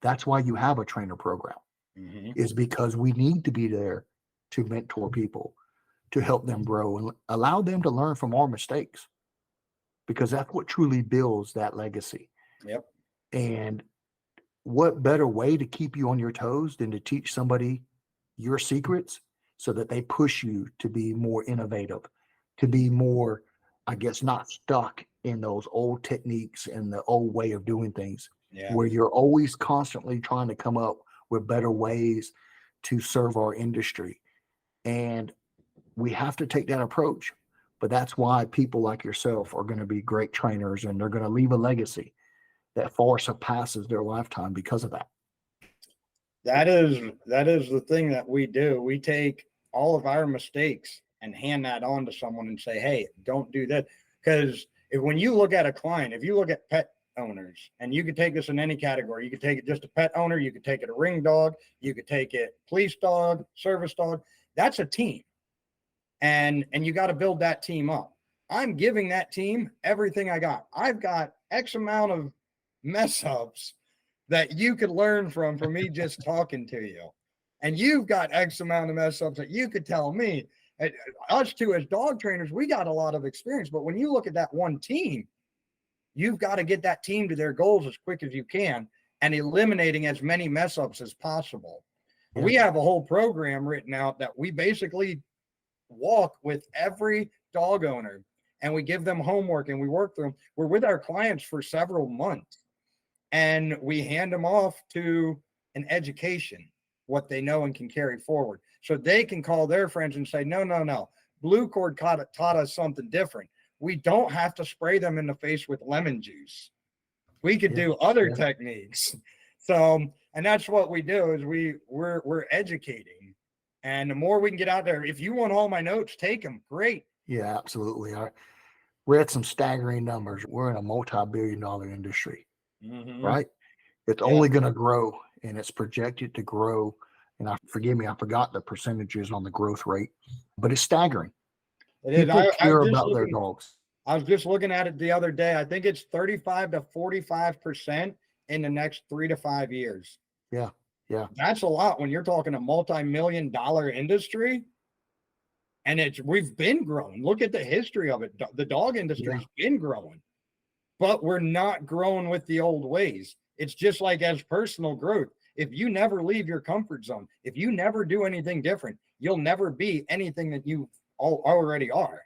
That's why you have a trainer program. Mm-hmm. Is because we need to be there to mentor people, to help them grow and allow them to learn from our mistakes, because that's what truly builds that legacy. Yep. And what better way to keep you on your toes than to teach somebody your secrets so that they push you to be more innovative, to be more, I guess, not stuck in those old techniques and the old way of doing things, where you're always constantly trying to come up with better ways to serve our industry. And we have to take that approach. But that's why people like yourself are going to be great trainers, and they're going to leave a legacy that far surpasses their lifetime because of that. That is the thing that we do. We take all of our mistakes and hand that on to someone and say, hey, don't do that. Because when you look at a client, if you look at pet owners, and you could take this in any category, you could take it just a pet owner, you could take it a ring dog, you could take it police dog, service dog. That's a team, and you got to build that team up. I'm giving that team everything I got. I've got X amount of mess ups that you could learn from me just talking to you, and you've got X amount of mess ups that you could tell me. Us two as dog trainers, we got a lot of experience, but when you look at that one team, you've got to get that team to their goals as quick as you can and eliminating as many mess ups as possible. Yeah. We have a whole program written out that we basically walk with every dog owner, and we give them homework and we work through them. We're with our clients for several months, and we hand them off to an education, what they know and can carry forward. So they can call their friends and say, no. Blue Cord taught us something different. We don't have to spray them in the face with lemon juice. We could do other techniques. So, and that's what we do, is we're educating. And the more we can get out there, if you want all my notes, take them. Great. Yeah, absolutely. We're at some staggering numbers. We're in a multi-billion-dollar industry, right? It's only going to grow, and it's projected to grow. And forgive me, I forgot the percentages on the growth rate, but it's staggering. People care about their dogs. I was just looking at it the other day. I think it's 35 to 45% in the next 3 to 5 years. Yeah. Yeah. That's a lot when you're talking a multi-million-dollar industry. And we've been growing. Look at the history of it. The dog industry's been growing, but we're not growing with the old ways. It's just like as personal growth. If you never leave your comfort zone, if you never do anything different, you'll never be anything that you already are.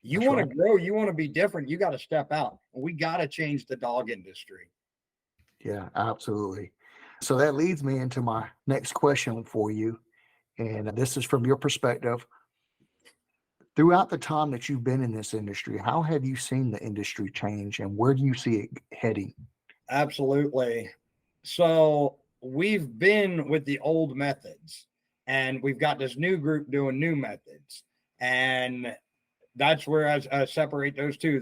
You want to grow, you want to be different, you got to step out. We got to change the dog industry. Yeah, absolutely. So that leads me into my next question for you. And this is from your perspective. Throughout the time that you've been in this industry, how have you seen the industry change and where do you see it heading? Absolutely. So we've been with the old methods and we've got this new group doing new methods. And that's where I separate those two,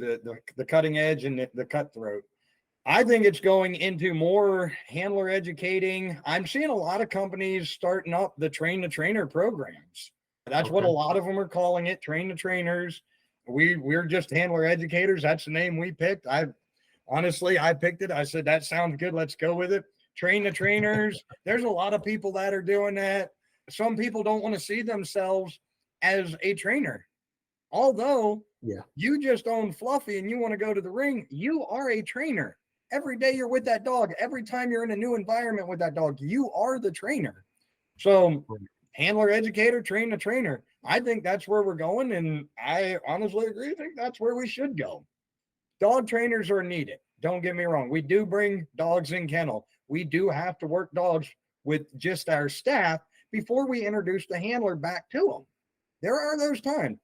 the cutting edge and the cutthroat. I think it's going into more handler educating. I'm seeing a lot of companies starting up the train the trainer programs. That's what a lot of them are calling it, train the trainers. We're just handler educators. That's the name we picked. I picked it. I said, that sounds good. Let's go with it. Train the trainers. There's a lot of people that are doing that. Some people don't want to see themselves as a trainer. Although you just own Fluffy and you want to go to the ring, you are a trainer. Every day you're with that dog. Every time you're in a new environment with that dog, you are the trainer. So handler educator, train the trainer. I think that's where we're going. And I honestly agree. I think that's where we should go. Dog trainers are needed. Don't get me wrong. We do bring dogs in kennel. We do have to work dogs with just our staff before we introduce the handler back to them. There are those times.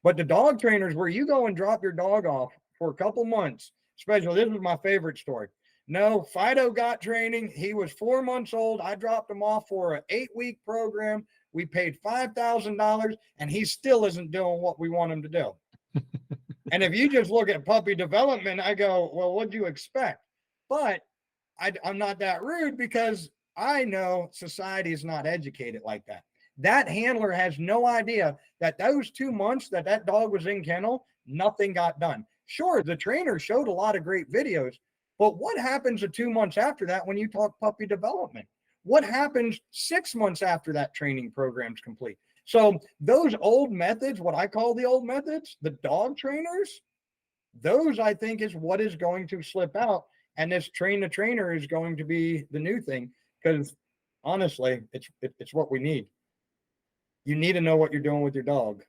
But the dog trainers where you go and drop your dog off for a couple months, especially this was my favorite story. No, Fido got training. He was 4 months old. I dropped him off for an 8-week program. We paid $5,000 and he still isn't doing what we want him to do. And if you just look at puppy development, I go, well, what'd you expect? But I'm not that rude because I know society is not educated like that. That handler has no idea that those 2 months that dog was in kennel, nothing got done. Sure, the trainer showed a lot of great videos, but what happens the 2 months after that when you talk puppy development? What happens 6 months after that training program's complete? So those old methods, what I call the old methods, the dog trainers, those I think is what is going to slip out. And this train the trainer is going to be the new thing because honestly, it's what we need. You need to know what you're doing with your dog.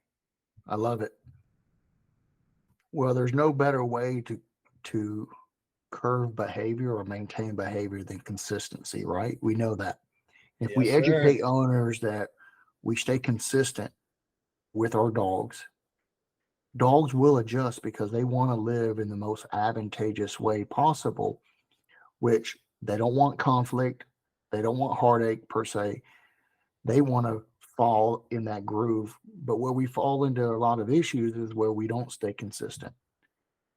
I love it. Well, there's no better way to curve behavior or maintain behavior than consistency, right? We know that. If we educate owners that we stay consistent with our dogs, dogs will adjust because they want to live in the most advantageous way possible, which they don't want conflict. They don't want heartache per se. They want to fall in that groove. But where we fall into a lot of issues is where we don't stay consistent.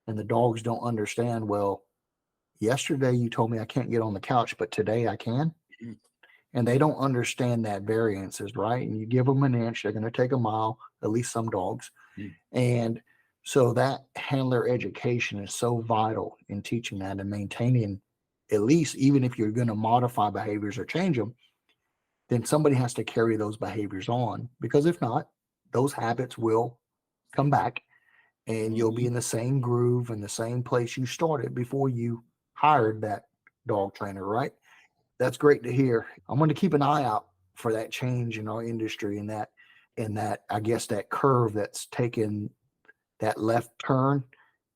And the dogs don't understand, well, yesterday you told me I can't get on the couch, but today I can. And they don't understand that variances, right? And you give them an inch, they're going to take a mile, at least some dogs. And so that handler education is so vital in teaching that and maintaining, at least even if you're going to modify behaviors or change them, then somebody has to carry those behaviors on. Because if not, those habits will come back and you'll be in the same groove and the same place you started before you hired that dog trainer, right? That's great to hear. I'm going to keep an eye out for that change in our industry and that I guess that curve that's taken that left turn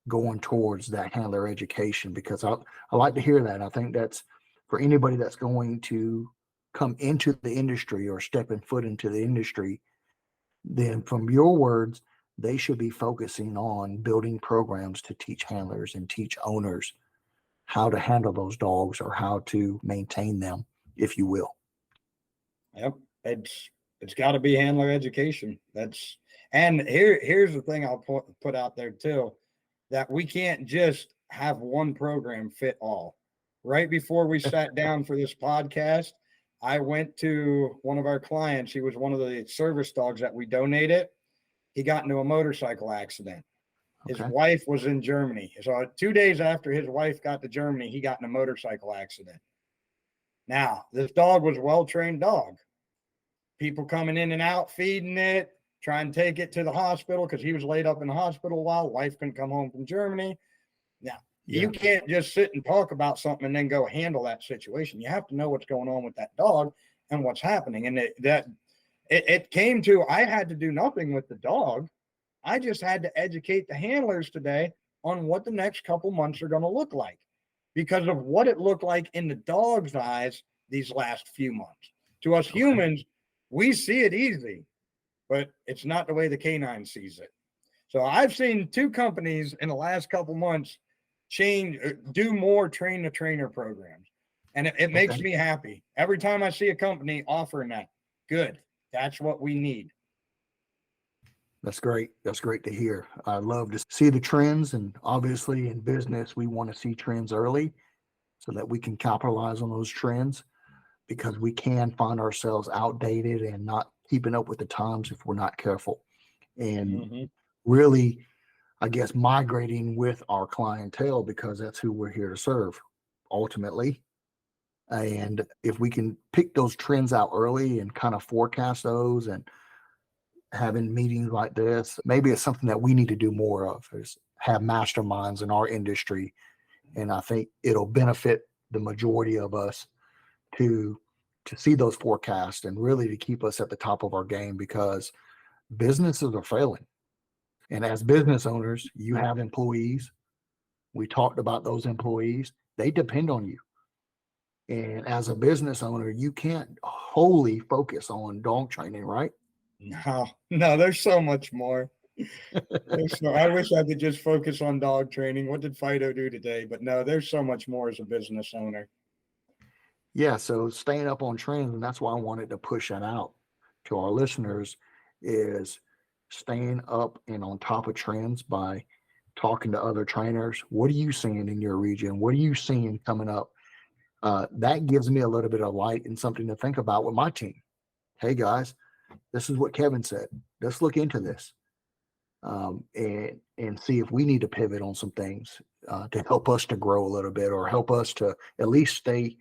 going towards that handler education, because I like to hear that. I think that's for anybody that's going to come into the industry or stepping foot into the industry, then from your words, they should be focusing on building programs to teach handlers and teach owners how to handle those dogs or how to maintain them, if you will. Yep. It's got to be handler education. And here's the thing I'll put out there too, that we can't just have one program fit all. Right before we sat down for this podcast, I went to one of our clients. He was one of the service dogs that we donated. He got into a motorcycle accident. His wife was in Germany. So 2 days after his wife got to Germany, he got in a motorcycle accident. Now, this dog was a well-trained dog. People coming in and out, feeding it, trying to take it to the hospital because he was laid up in the hospital a while. Wife couldn't come home from Germany. Now, you can't just sit and talk about something and then go handle that situation. You have to know what's going on with that dog and what's happening. And it came to, I had to do nothing with the dog. I just had to educate the handlers today on what the next couple months are going to look like because of what it looked like in the dog's eyes these last few months. To us humans, we see it easy, but it's not the way the canine sees it. So I've seen 2 companies in the last couple months do more train the trainer programs. And it makes me happy. Every time I see a company offering that, good. That's what we need. That's great. That's great to hear. I love to see the trends. And obviously in business, we want to see trends early so that we can capitalize on those trends, because we can find ourselves outdated and not keeping up with the times if we're not careful. And really, I guess, migrating with our clientele, because that's who we're here to serve ultimately. And if we can pick those trends out early and kind of forecast those, and having meetings like this, maybe it's something that we need to do more of, is have masterminds in our industry. And I think it'll benefit the majority of us to see those forecasts and really to keep us at the top of our game, because businesses are failing. And as business owners, you have employees. We talked about those employees. They depend on you. And as a business owner, you can't wholly focus on dog training, right? No, there's so much more. I wish I could just focus on dog training. What did Fido do today? But no, there's so much more as a business owner. Yeah, so staying up on trends, and that's why I wanted to push that out to our listeners, is staying up and on top of trends by talking to other trainers. What are you seeing in your region? What are you seeing coming up? That gives me a little bit of light and something to think about with my team. Hey guys, this is what Kevin said. Let's look into this, and see if we need to pivot on some things to help us to grow a little bit, or help us to at least stay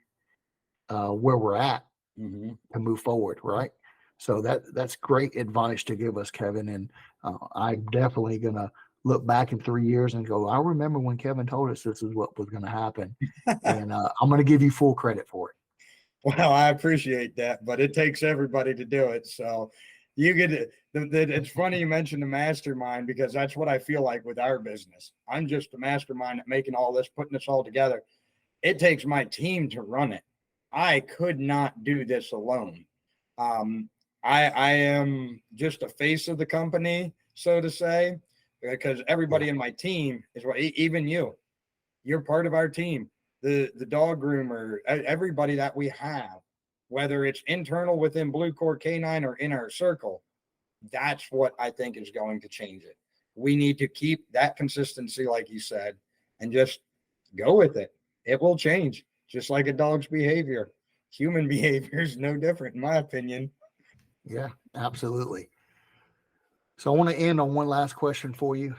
where we're at and move forward, right? So that's great advice to give us, Kevin. And I'm definitely gonna look back in 3 years and go, I remember when Kevin told us this is what was going to happen, and I'm going to give you full credit for it. Well, I appreciate that, but it takes everybody to do it. So you get it's funny you mentioned the mastermind, because that's what I feel like with our business. I'm just the mastermind at making all this, putting this all together. It takes my team to run it. I could not do this alone. I am just a face of the company, so to say, because everybody in my team is even you're part of our team. The dog groomer, everybody that we have, whether it's internal within Blue Core Canine or in our circle, that's what I think is going to change it. We need to keep that consistency, like you said, and just go with it. It will change, just like a dog's behavior. Human behavior is no different, in my opinion. Yeah, absolutely. So I want to end on one last question for you,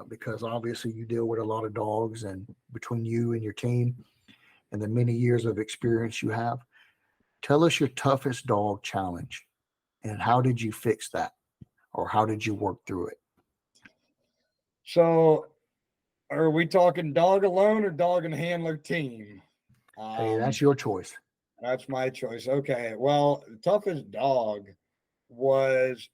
because obviously you deal with a lot of dogs, and between you and your team and the many years of experience you have, tell us your toughest dog challenge, and how did you fix that, or how did you work through it? So are we talking dog alone or dog and handler team? Hey, that's your choice. That's my choice. Okay. Well, the toughest dog was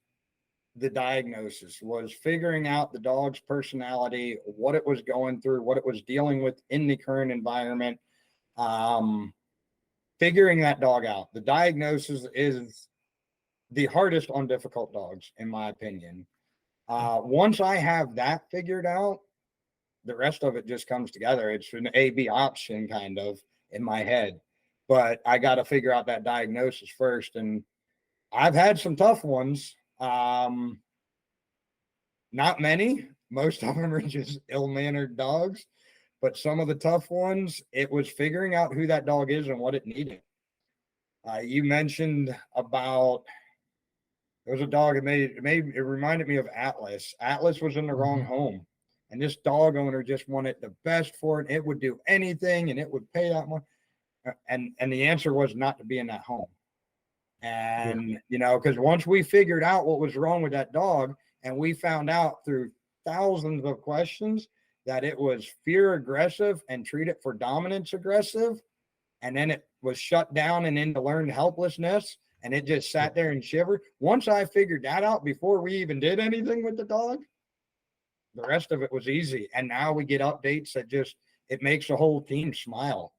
the diagnosis, was figuring out the dog's personality, what it was going through, what it was dealing with in the current environment. Figuring that dog out. The diagnosis is the hardest on difficult dogs, in my opinion. Once I have that figured out, the rest of it just comes together. It's an A-B option kind of in my head, but I got to figure out that diagnosis first. And I've had some tough ones. Not many. Most of them are just ill-mannered dogs, but some of the tough ones, it was figuring out who that dog is and what it needed. You mentioned about, there was a dog, it reminded me of Atlas. Atlas was in the wrong home, and this dog owner just wanted the best for it. It would do anything, and it would pay that much. and the answer was not to be in that home. And because once we figured out what was wrong with that dog, and we found out through thousands of questions that it was fear aggressive and treated for dominance aggressive, and then it was shut down and into learned helplessness, and it just sat there and shivered. Once I figured that out before we even did anything with the dog, the rest of it was easy. And now we get updates that just, it makes the whole team smile.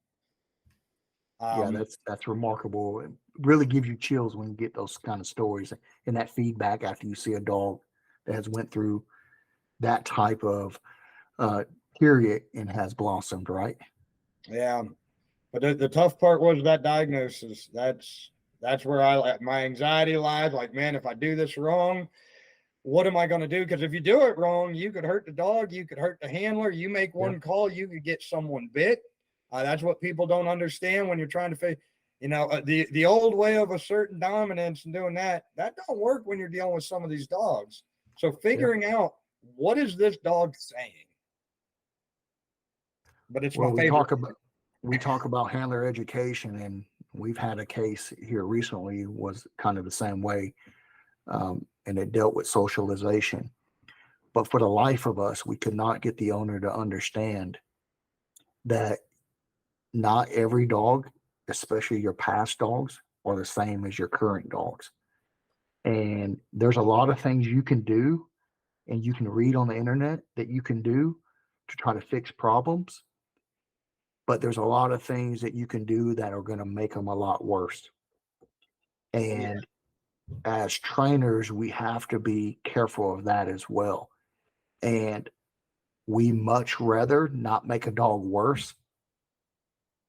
That's remarkable. It really gives you chills when you get those kind of stories and that feedback after you see a dog that has went through that type of period and has blossomed, right? Yeah. But the tough part was that diagnosis. That's where my anxiety lies. Like, man, if I do this wrong, what am I going to do? Because if you do it wrong, you could hurt the dog, you could hurt the handler. You make one call, you could get someone bit. That's what people don't understand when you're trying to the old way of asserting dominance and doing that don't work when you're dealing with some of these dogs. So figuring out, what is this dog saying? But it's my favorite. We talk about handler education, and we've had a case here recently was kind of the same way, and it dealt with socialization. But for the life of us, we could not get the owner to understand that not every dog, especially your past dogs, are the same as your current dogs. And there's a lot of things you can do and you can read on the internet that you can do to try to fix problems. But there's a lot of things that you can do that are going to make them a lot worse. And as trainers, we have to be careful of that as well. And we much rather not make a dog worse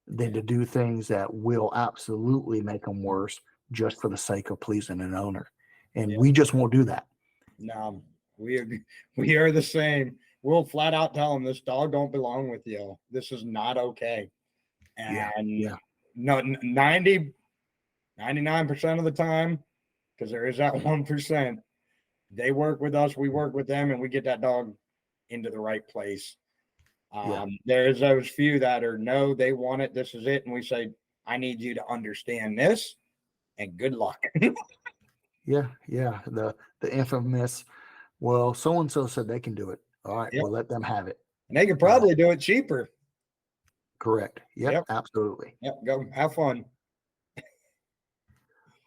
than to do things that will absolutely make them worse just for the sake of pleasing an owner. And we just won't do that. No, we are the same. We'll flat out tell them, this dog don't belong with you. This is not okay. And no, 99% of the time, because there is that 1%, they work with us, we work with them, and we get that dog into the right place. There's those few that are, no, they want it, this is it, and we say, I need you to understand this, and good luck. The infamous, well, so and so said they can do it. All right, we'll let them have it, and they could probably do it cheaper. Correct. Yep, absolutely. Go have fun.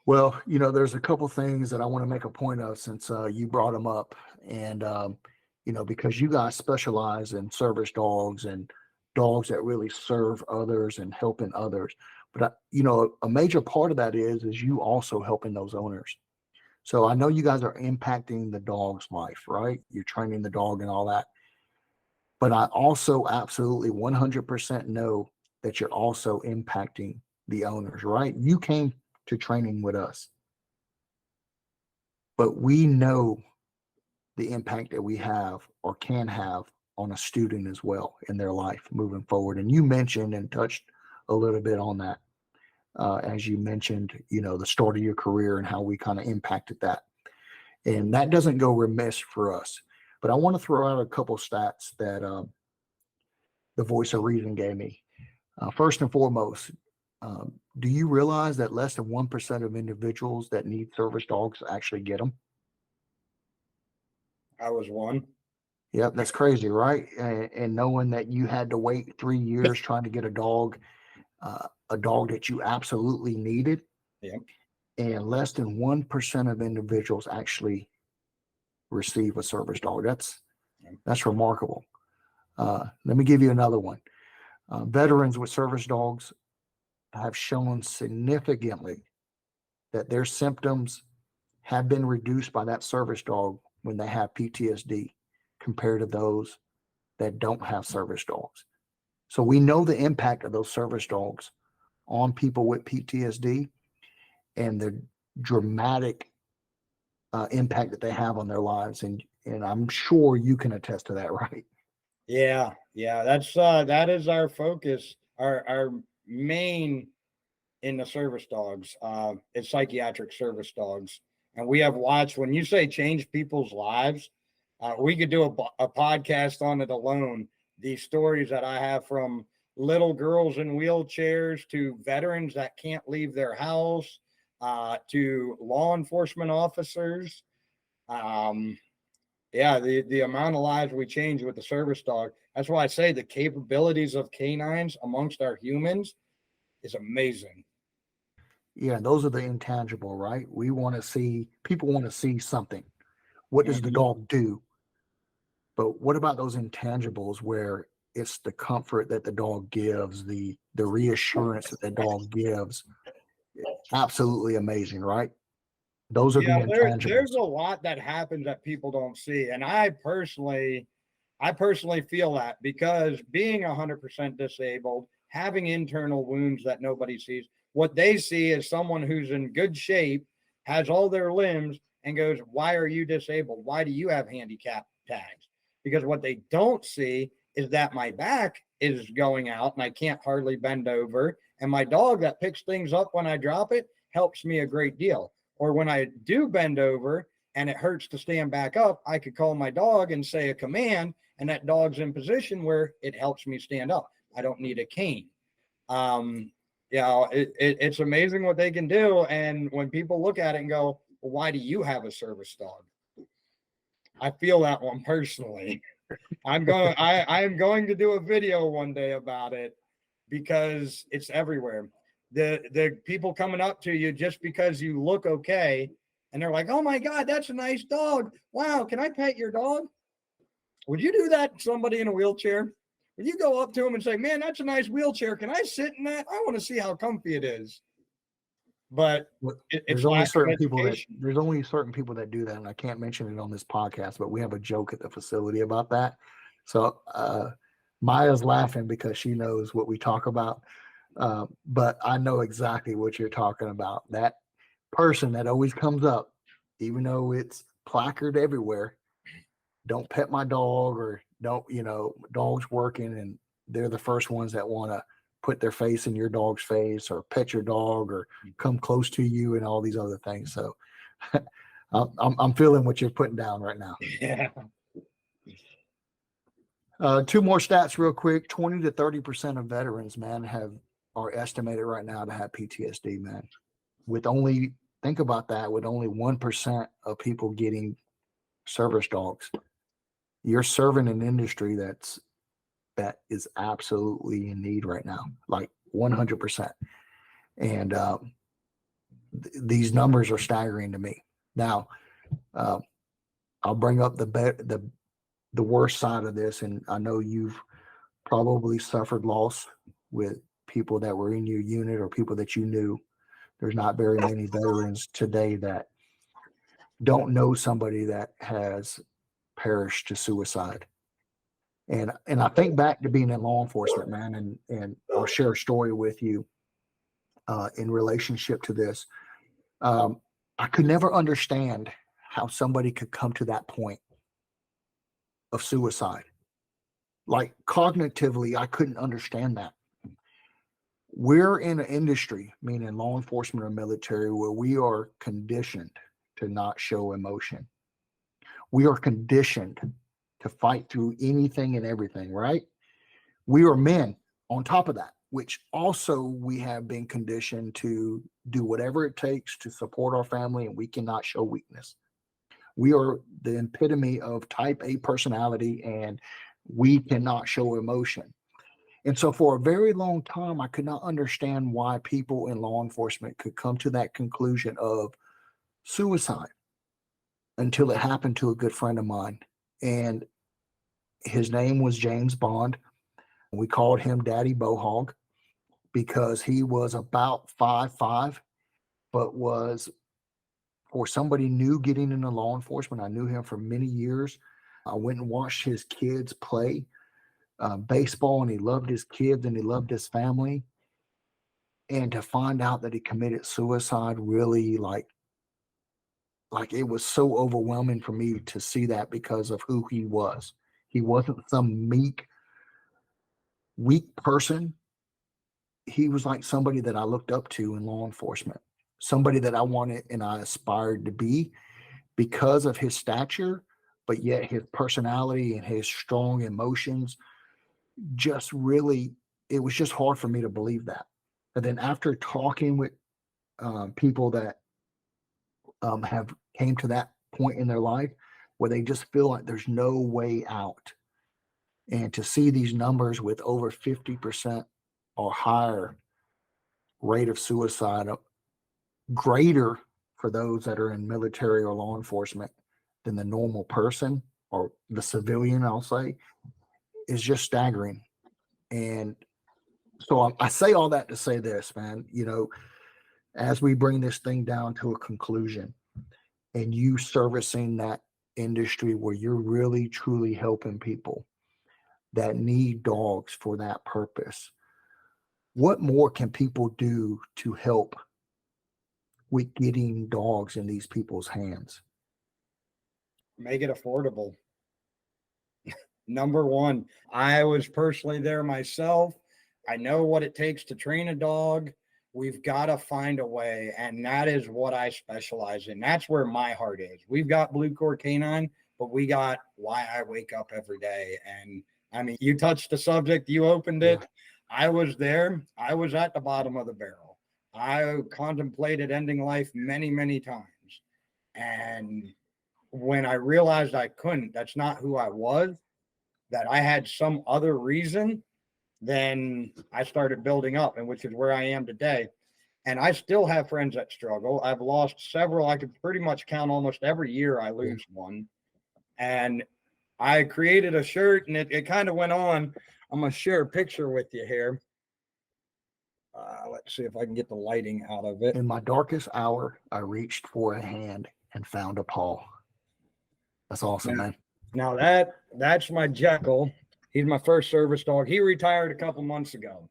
Well, there's a couple things that I want to make a point of since you brought them up, and because you guys specialize in service dogs and dogs that really serve others and helping others. But, a major part of that is you also helping those owners. So I know you guys are impacting the dog's life, right? You're training the dog and all that. But I also absolutely 100% know that you're also impacting the owners, right? You came to training with us, but we know the impact that we have or can have on a student as well in their life moving forward. And you mentioned and touched a little bit on that as you mentioned, the start of your career and how we kind of impacted that. And that doesn't go remiss for us. But I want to throw out a couple stats that the Voice of Reason gave me. First and foremost, do you realize that less than 1% of individuals that need service dogs actually get them? I was one. Yep, that's crazy, right? And knowing that you had to wait 3 years trying to get a dog that you absolutely needed. Yep. And less than 1% of individuals actually receive a service dog. That's remarkable. Let me give you another one. Veterans with service dogs have shown significantly that their symptoms have been reduced by that service dog when they have PTSD compared to those that don't have service dogs. So we know the impact of those service dogs on people with PTSD and the dramatic impact that they have on their lives. And I'm sure you can attest to that, right? Yeah. That is our focus. Our main in the service dogs is psychiatric service dogs. And we have watched, when you say change people's lives, we could do a podcast on it alone. These stories that I have from little girls in wheelchairs to veterans that can't leave their house, to law enforcement officers. Yeah, the amount of lives we change with the service dog. That's why I say the capabilities of canines amongst our humans is amazing. Yeah, those are the intangible, right? We want to see, people want to see something. What does the Mhm. dog do? But what about those intangibles where it's the comfort that the dog gives, the reassurance that the dog gives? Absolutely amazing, right? Those are the Yeah, there's intangibles. a lot that happens that people don't see, and I personally feel that because being 100% disabled, having internal wounds that nobody sees, what they see is someone who's in good shape, has all their limbs, and goes, "Why are you disabled? Why do you have handicap tags?" Because what they don't see is that my back is going out and I can't hardly bend over. And my dog that picks things up when I drop it helps me a great deal. Or when I do bend over and it hurts to stand back up, I could call my dog and say a command, and that dog's in position where it helps me stand up. I don't need a cane. Um, it's amazing what they can do. And when people look at it and go, well, why do you have a service dog? I feel that one personally. I am going to do a video one day about it because it's everywhere. The people coming up to you just because you look okay and they're like, "Oh my god, that's a nice dog. Wow, can I pet your dog?" Would you do that to somebody in a wheelchair? Would you go up to them and say, "Man, that's a nice wheelchair. Can I sit in that? I want to see how comfy it is." But What- it's lack of education. There's only certain people that do that, and I can't mention it on this podcast, but we have a joke at the facility about that. So Maya's laughing because she knows what we talk about. But I know exactly what you're talking about. That person that always comes up, even though it's placard everywhere, don't pet my dog, or don't, dog's working, and they're the first ones that want to put their face in your dog's face or pet your dog or come close to you and all these other things. So I'm feeling what you're putting down right now. Yeah. Two more stats real quick. 20 to 30% of veterans, man, are estimated right now to have PTSD, man. With only, think about that, with only 1% of people getting service dogs. You're serving an industry that is absolutely in need right now, like 100%. And these numbers are staggering to me. Now, uh, I'll bring up the worst side of this, and I know you've probably suffered loss with people that were in your unit or people that you knew. There's not very many veterans today that don't know somebody that has perished to suicide. And I think back to being in law enforcement, man, and I'll share a story with you in relationship to this. Um, I could never understand how somebody could come to that point of suicide. Like cognitively, I couldn't understand that. We're in an industry, meaning law enforcement or military, where we are conditioned to not show emotion. We are conditioned to fight through anything and everything, right? We are men on top of that, which also we have been conditioned to do whatever it takes to support our family, and we cannot show weakness. We are the epitome of type A personality, and we cannot show emotion. And so for a very long time, I could not understand why people in law enforcement could come to that conclusion of suicide until it happened to a good friend of mine. And his name was James Bond. We called him Daddy Bohog because he was about 5'5", but was, for somebody new getting into law enforcement, I knew him for many years. I went and watched his kids play baseball, and he loved his kids and he loved his family. And to find out that he committed suicide, really, like it was so overwhelming for me to see that because of who he was. He wasn't some weak person. He was like somebody that I looked up to in law enforcement, somebody that I wanted and I aspired to be because of his stature, but yet his personality and his strong emotions just really it was just hard for me to believe that. And then after talking with people that have came to that point in their life where they just feel like there's no way out, and to see these numbers with over 50% or higher rate of suicide, greater for those that are in military or law enforcement than the normal person or the civilian, I'll say, is just staggering. And so I say all that to say this, man, as we bring this thing down to a conclusion, and you servicing that industry where you're really truly helping people that need dogs for that purpose, what more can people do to help with getting dogs in these people's hands? Make it affordable. Number one, I was personally there myself. I know what it takes to train a dog. We've got to find a way. And that is what I specialize in. That's where my heart is. We've got Blue Core Canine, but we got why I wake up every day. And I mean, you touched the subject, you opened it. Yeah. I was there. I was at the bottom of the barrel. I contemplated ending life many, many times. And when I realized I couldn't, that's not who I was, that I had some other reason, then I started building up, and which is where I am today. And I still have friends that struggle. I've lost several. I could pretty much count almost every year I lose one. And I created a shirt, and it kind of went on. I'm going to share a picture with you here. Let's see if I can get the lighting out of it. In my darkest hour, I reached for a hand and found a paw. That's awesome, man. Now that's my Jekyll. He's my first service dog. He retired a couple months ago.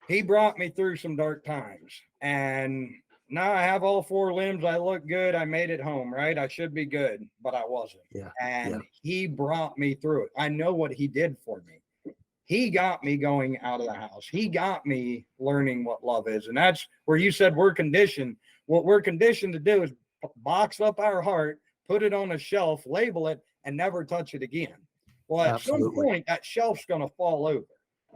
He brought me through some dark times, and now I have all 4 limbs. I look good. I made it home, right? I should be good, but I wasn't. Yeah. And he brought me through it. I know what he did for me. He got me going out of the house. He got me learning what love is. And that's where you said we're conditioned. What we're conditioned to do is box up our heart, put it on a shelf, label it, and never touch it again. Well, at some point, that shelf's going to fall over.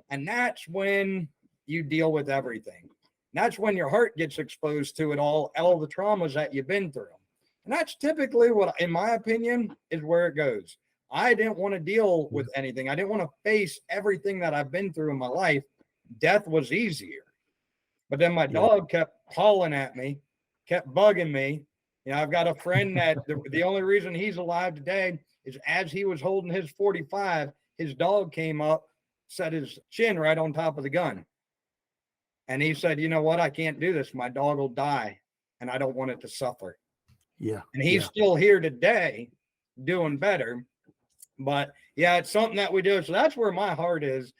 And that's when you deal with everything. That's when your heart gets exposed to all the traumas that you've been through. And that's typically what, in my opinion, is where it goes. I didn't want to deal with anything. I didn't want to face everything that I've been through in my life. Death was easier. But then my dog kept hauling at me, kept bugging me. I've got a friend that the only reason he's alive today is as he was holding his 45, his dog came up, set his chin right on top of the gun. And he said, you know what? I can't do this. My dog will die, and I don't want it to suffer. Yeah. And he's still here today doing better. But yeah, it's something that we do. So that's where my heart is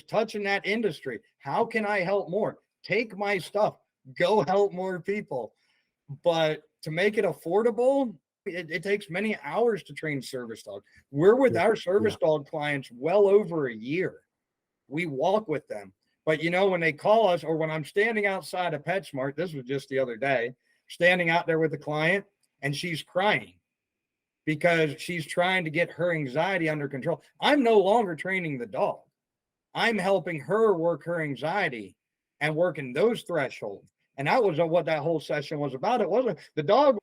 touching that industry. How can I help more? Take my stuff, go help more people. But to make it affordable, it takes many hours to train service dogs. We're with our service dog clients well over a year. We walk with them. But when they call us, or when I'm standing outside of PetSmart, this was just the other day, standing out there with the client, and she's crying because she's trying to get her anxiety under control. I'm no longer training the dog. I'm helping her work her anxiety and working those thresholds. And that was what that whole session was about. It wasn't the dog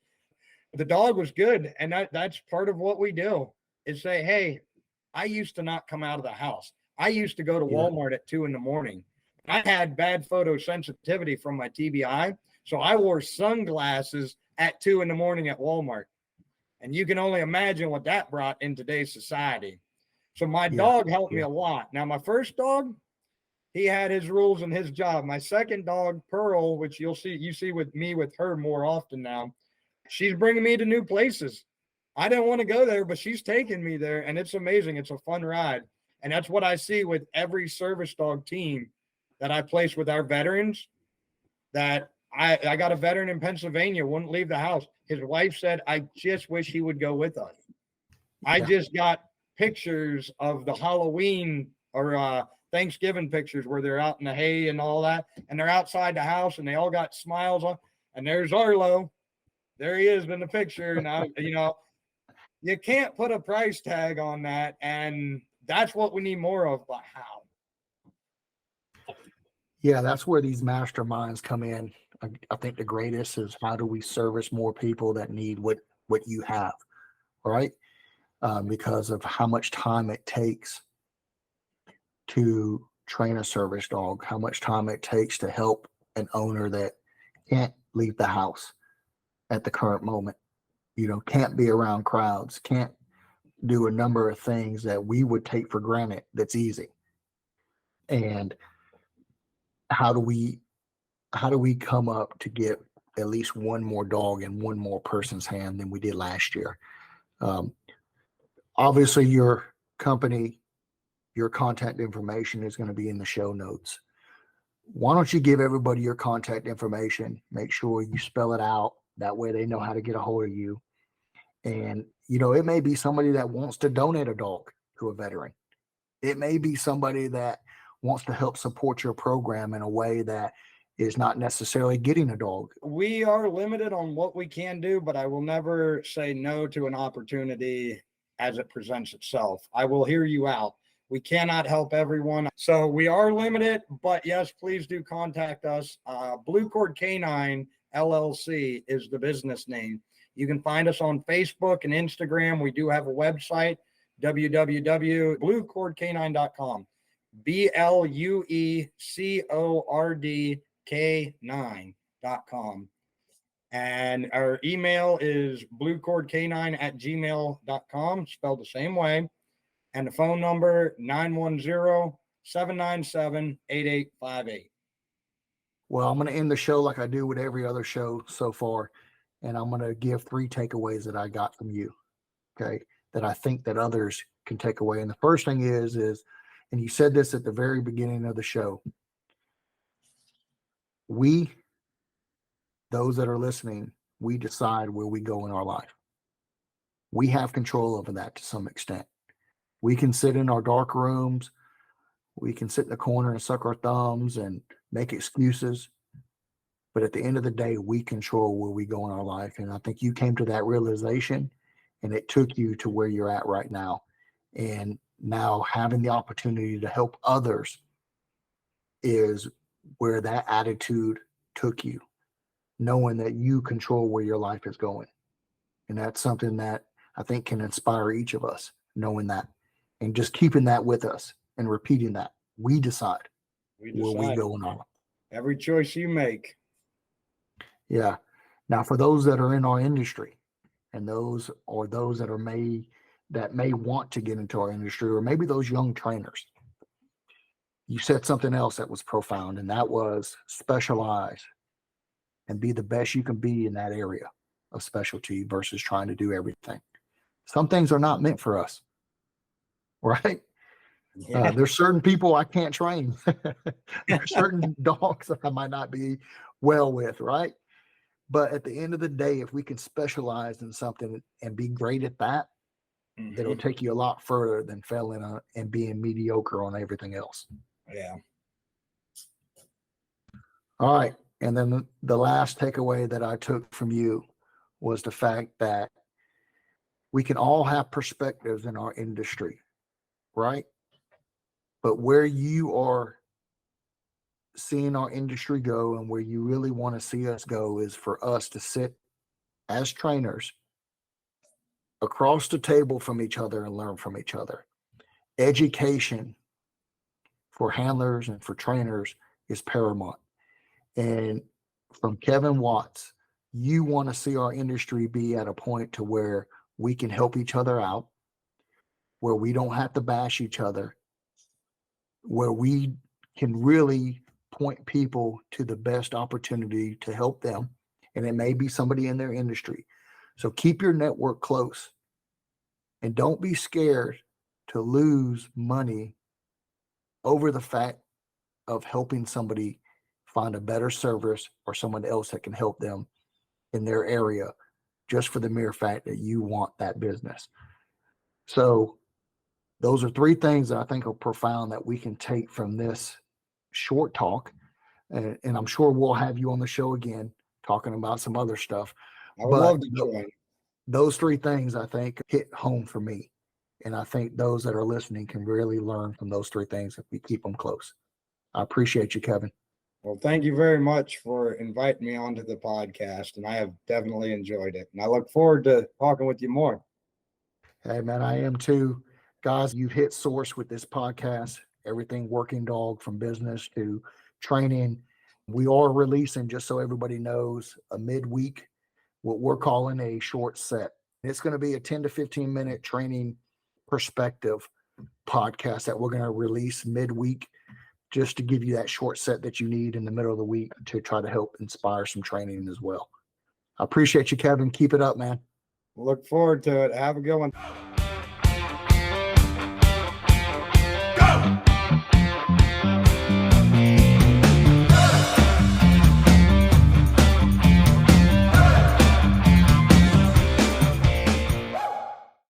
was good. And that's part of what we do is say, hey, I used to not come out of the house. I used to go to Walmart at 2 a.m. I had bad photosensitivity from my TBI. So I wore sunglasses at 2 a.m. at Walmart. And you can only imagine what that brought in today's society. So my dog helped me a lot. Now, my first dog, he had his rules and his job. My second dog, Pearl, which you see with me with her more often now, she's bringing me to new places. I didn't want to go there, but she's taking me there, and it's amazing. It's a fun ride. And that's what I see with every service dog team that I place with our veterans, that I got a veteran in Pennsylvania, wouldn't leave the house. His wife said, I just wish he would go with us. I just got pictures of the Halloween or Thanksgiving pictures where they're out in the hay and all that, and they're outside the house and they all got smiles on. And there's Arlo. There he is in the picture. Now, you can't put a price tag on that. And that's what we need more of, but how? Yeah, that's where these masterminds come in. I think the greatest is how do we service more people that need what you have, right? Because of how much time it takes to train a service dog, how much time it takes to help an owner that can't leave the house at the current moment, can't be around crowds, can't do a number of things that we would take for granted that's easy. And how do we come up to get at least one more dog in one more person's hand than we did last year? Um, Obviously, your company, your contact information is going to be in the show notes. Why don't you give everybody your contact information? Make sure you spell it out. That way they know how to get a hold of you. And, it may be somebody that wants to donate a dog to a veteran. It may be somebody that wants to help support your program in a way that is not necessarily getting a dog. We are limited on what we can do, but I will never say no to an opportunity as it presents itself. I will hear you out. We cannot help everyone. So we are limited, but yes, please do contact us. Blue Cord Canine LLC is the business name. You can find us on Facebook and Instagram. We do have a website, www.bluecordcanine.com. BLUECORDK9.com. And our email is bluecordcanine@gmail.com, spelled the same way. And the phone number 910-797-8858. Well, I'm going to end the show like I do with every other show so far. And I'm going to give 3 takeaways that I got from you. Okay. That I think that others can take away. And the first thing is, and you said this at the very beginning of the show, those that are listening, we decide where we go in our life. We have control over that to some extent. We can sit in our dark rooms. We can sit in the corner and suck our thumbs and make excuses. But at the end of the day, we control where we go in our life. And I think you came to that realization, and it took you to where you're at right now. And now having the opportunity to help others is where that attitude took you, knowing that you control where your life is going. And that's something that I think can inspire each of us, knowing that and just keeping that with us and repeating that. We decide where we go in our life. Every choice you make. Yeah. Now, for those that are in our industry and those that may want to get into our industry, or maybe those young trainers, you said something else that was profound, and that was specialize and be the best you can be in that area of specialty versus trying to do everything. Some things are not meant for us, right? Yeah. There's certain people I can't train. There's certain dogs that I might not be well with, right? But at the end of the day, if we can specialize in something and be great at that, it'll take you a lot further than failing and being mediocre on everything else. Yeah. All right. And then the last takeaway that I took from you was the fact that we can all have perspectives in our industry, right? But where you are seeing our industry go and where you really want to see us go is for us to sit as trainers across the table from each other and learn from each other. Education for handlers and for trainers is paramount. And from Kevin Watts, you want to see our industry be at a point to where we can help each other out, where we don't have to bash each other, where we can really point people to the best opportunity to help them. And it may be somebody in their industry. So keep your network close and don't be scared to lose money over the fact of helping somebody find a better service or someone else that can help them in their area, just for the mere fact that you want that business. So those are 3 things that I think are profound that we can take from this short talk. And I'm sure we'll have you on the show again talking about some other stuff. I would love to join. Those 3 things I think hit home for me. And I think those that are listening can really learn from those 3 things if we keep them close. I appreciate you, Kevin. Well, thank you very much for inviting me onto the podcast, and I have definitely enjoyed it. And I look forward to talking with you more. Hey, man, I am too. Guys, you've hit source with this podcast, everything working dog from business to training. We are releasing, just so everybody knows, a midweek, what we're calling a short set. It's going to be a 10 to 15-minute training perspective podcast that we're going to release midweek just to give you that short set that you need in the middle of the week to try to help inspire some training as well. I appreciate you, Kevin. Keep it up, man. Look forward to it. Have a good one.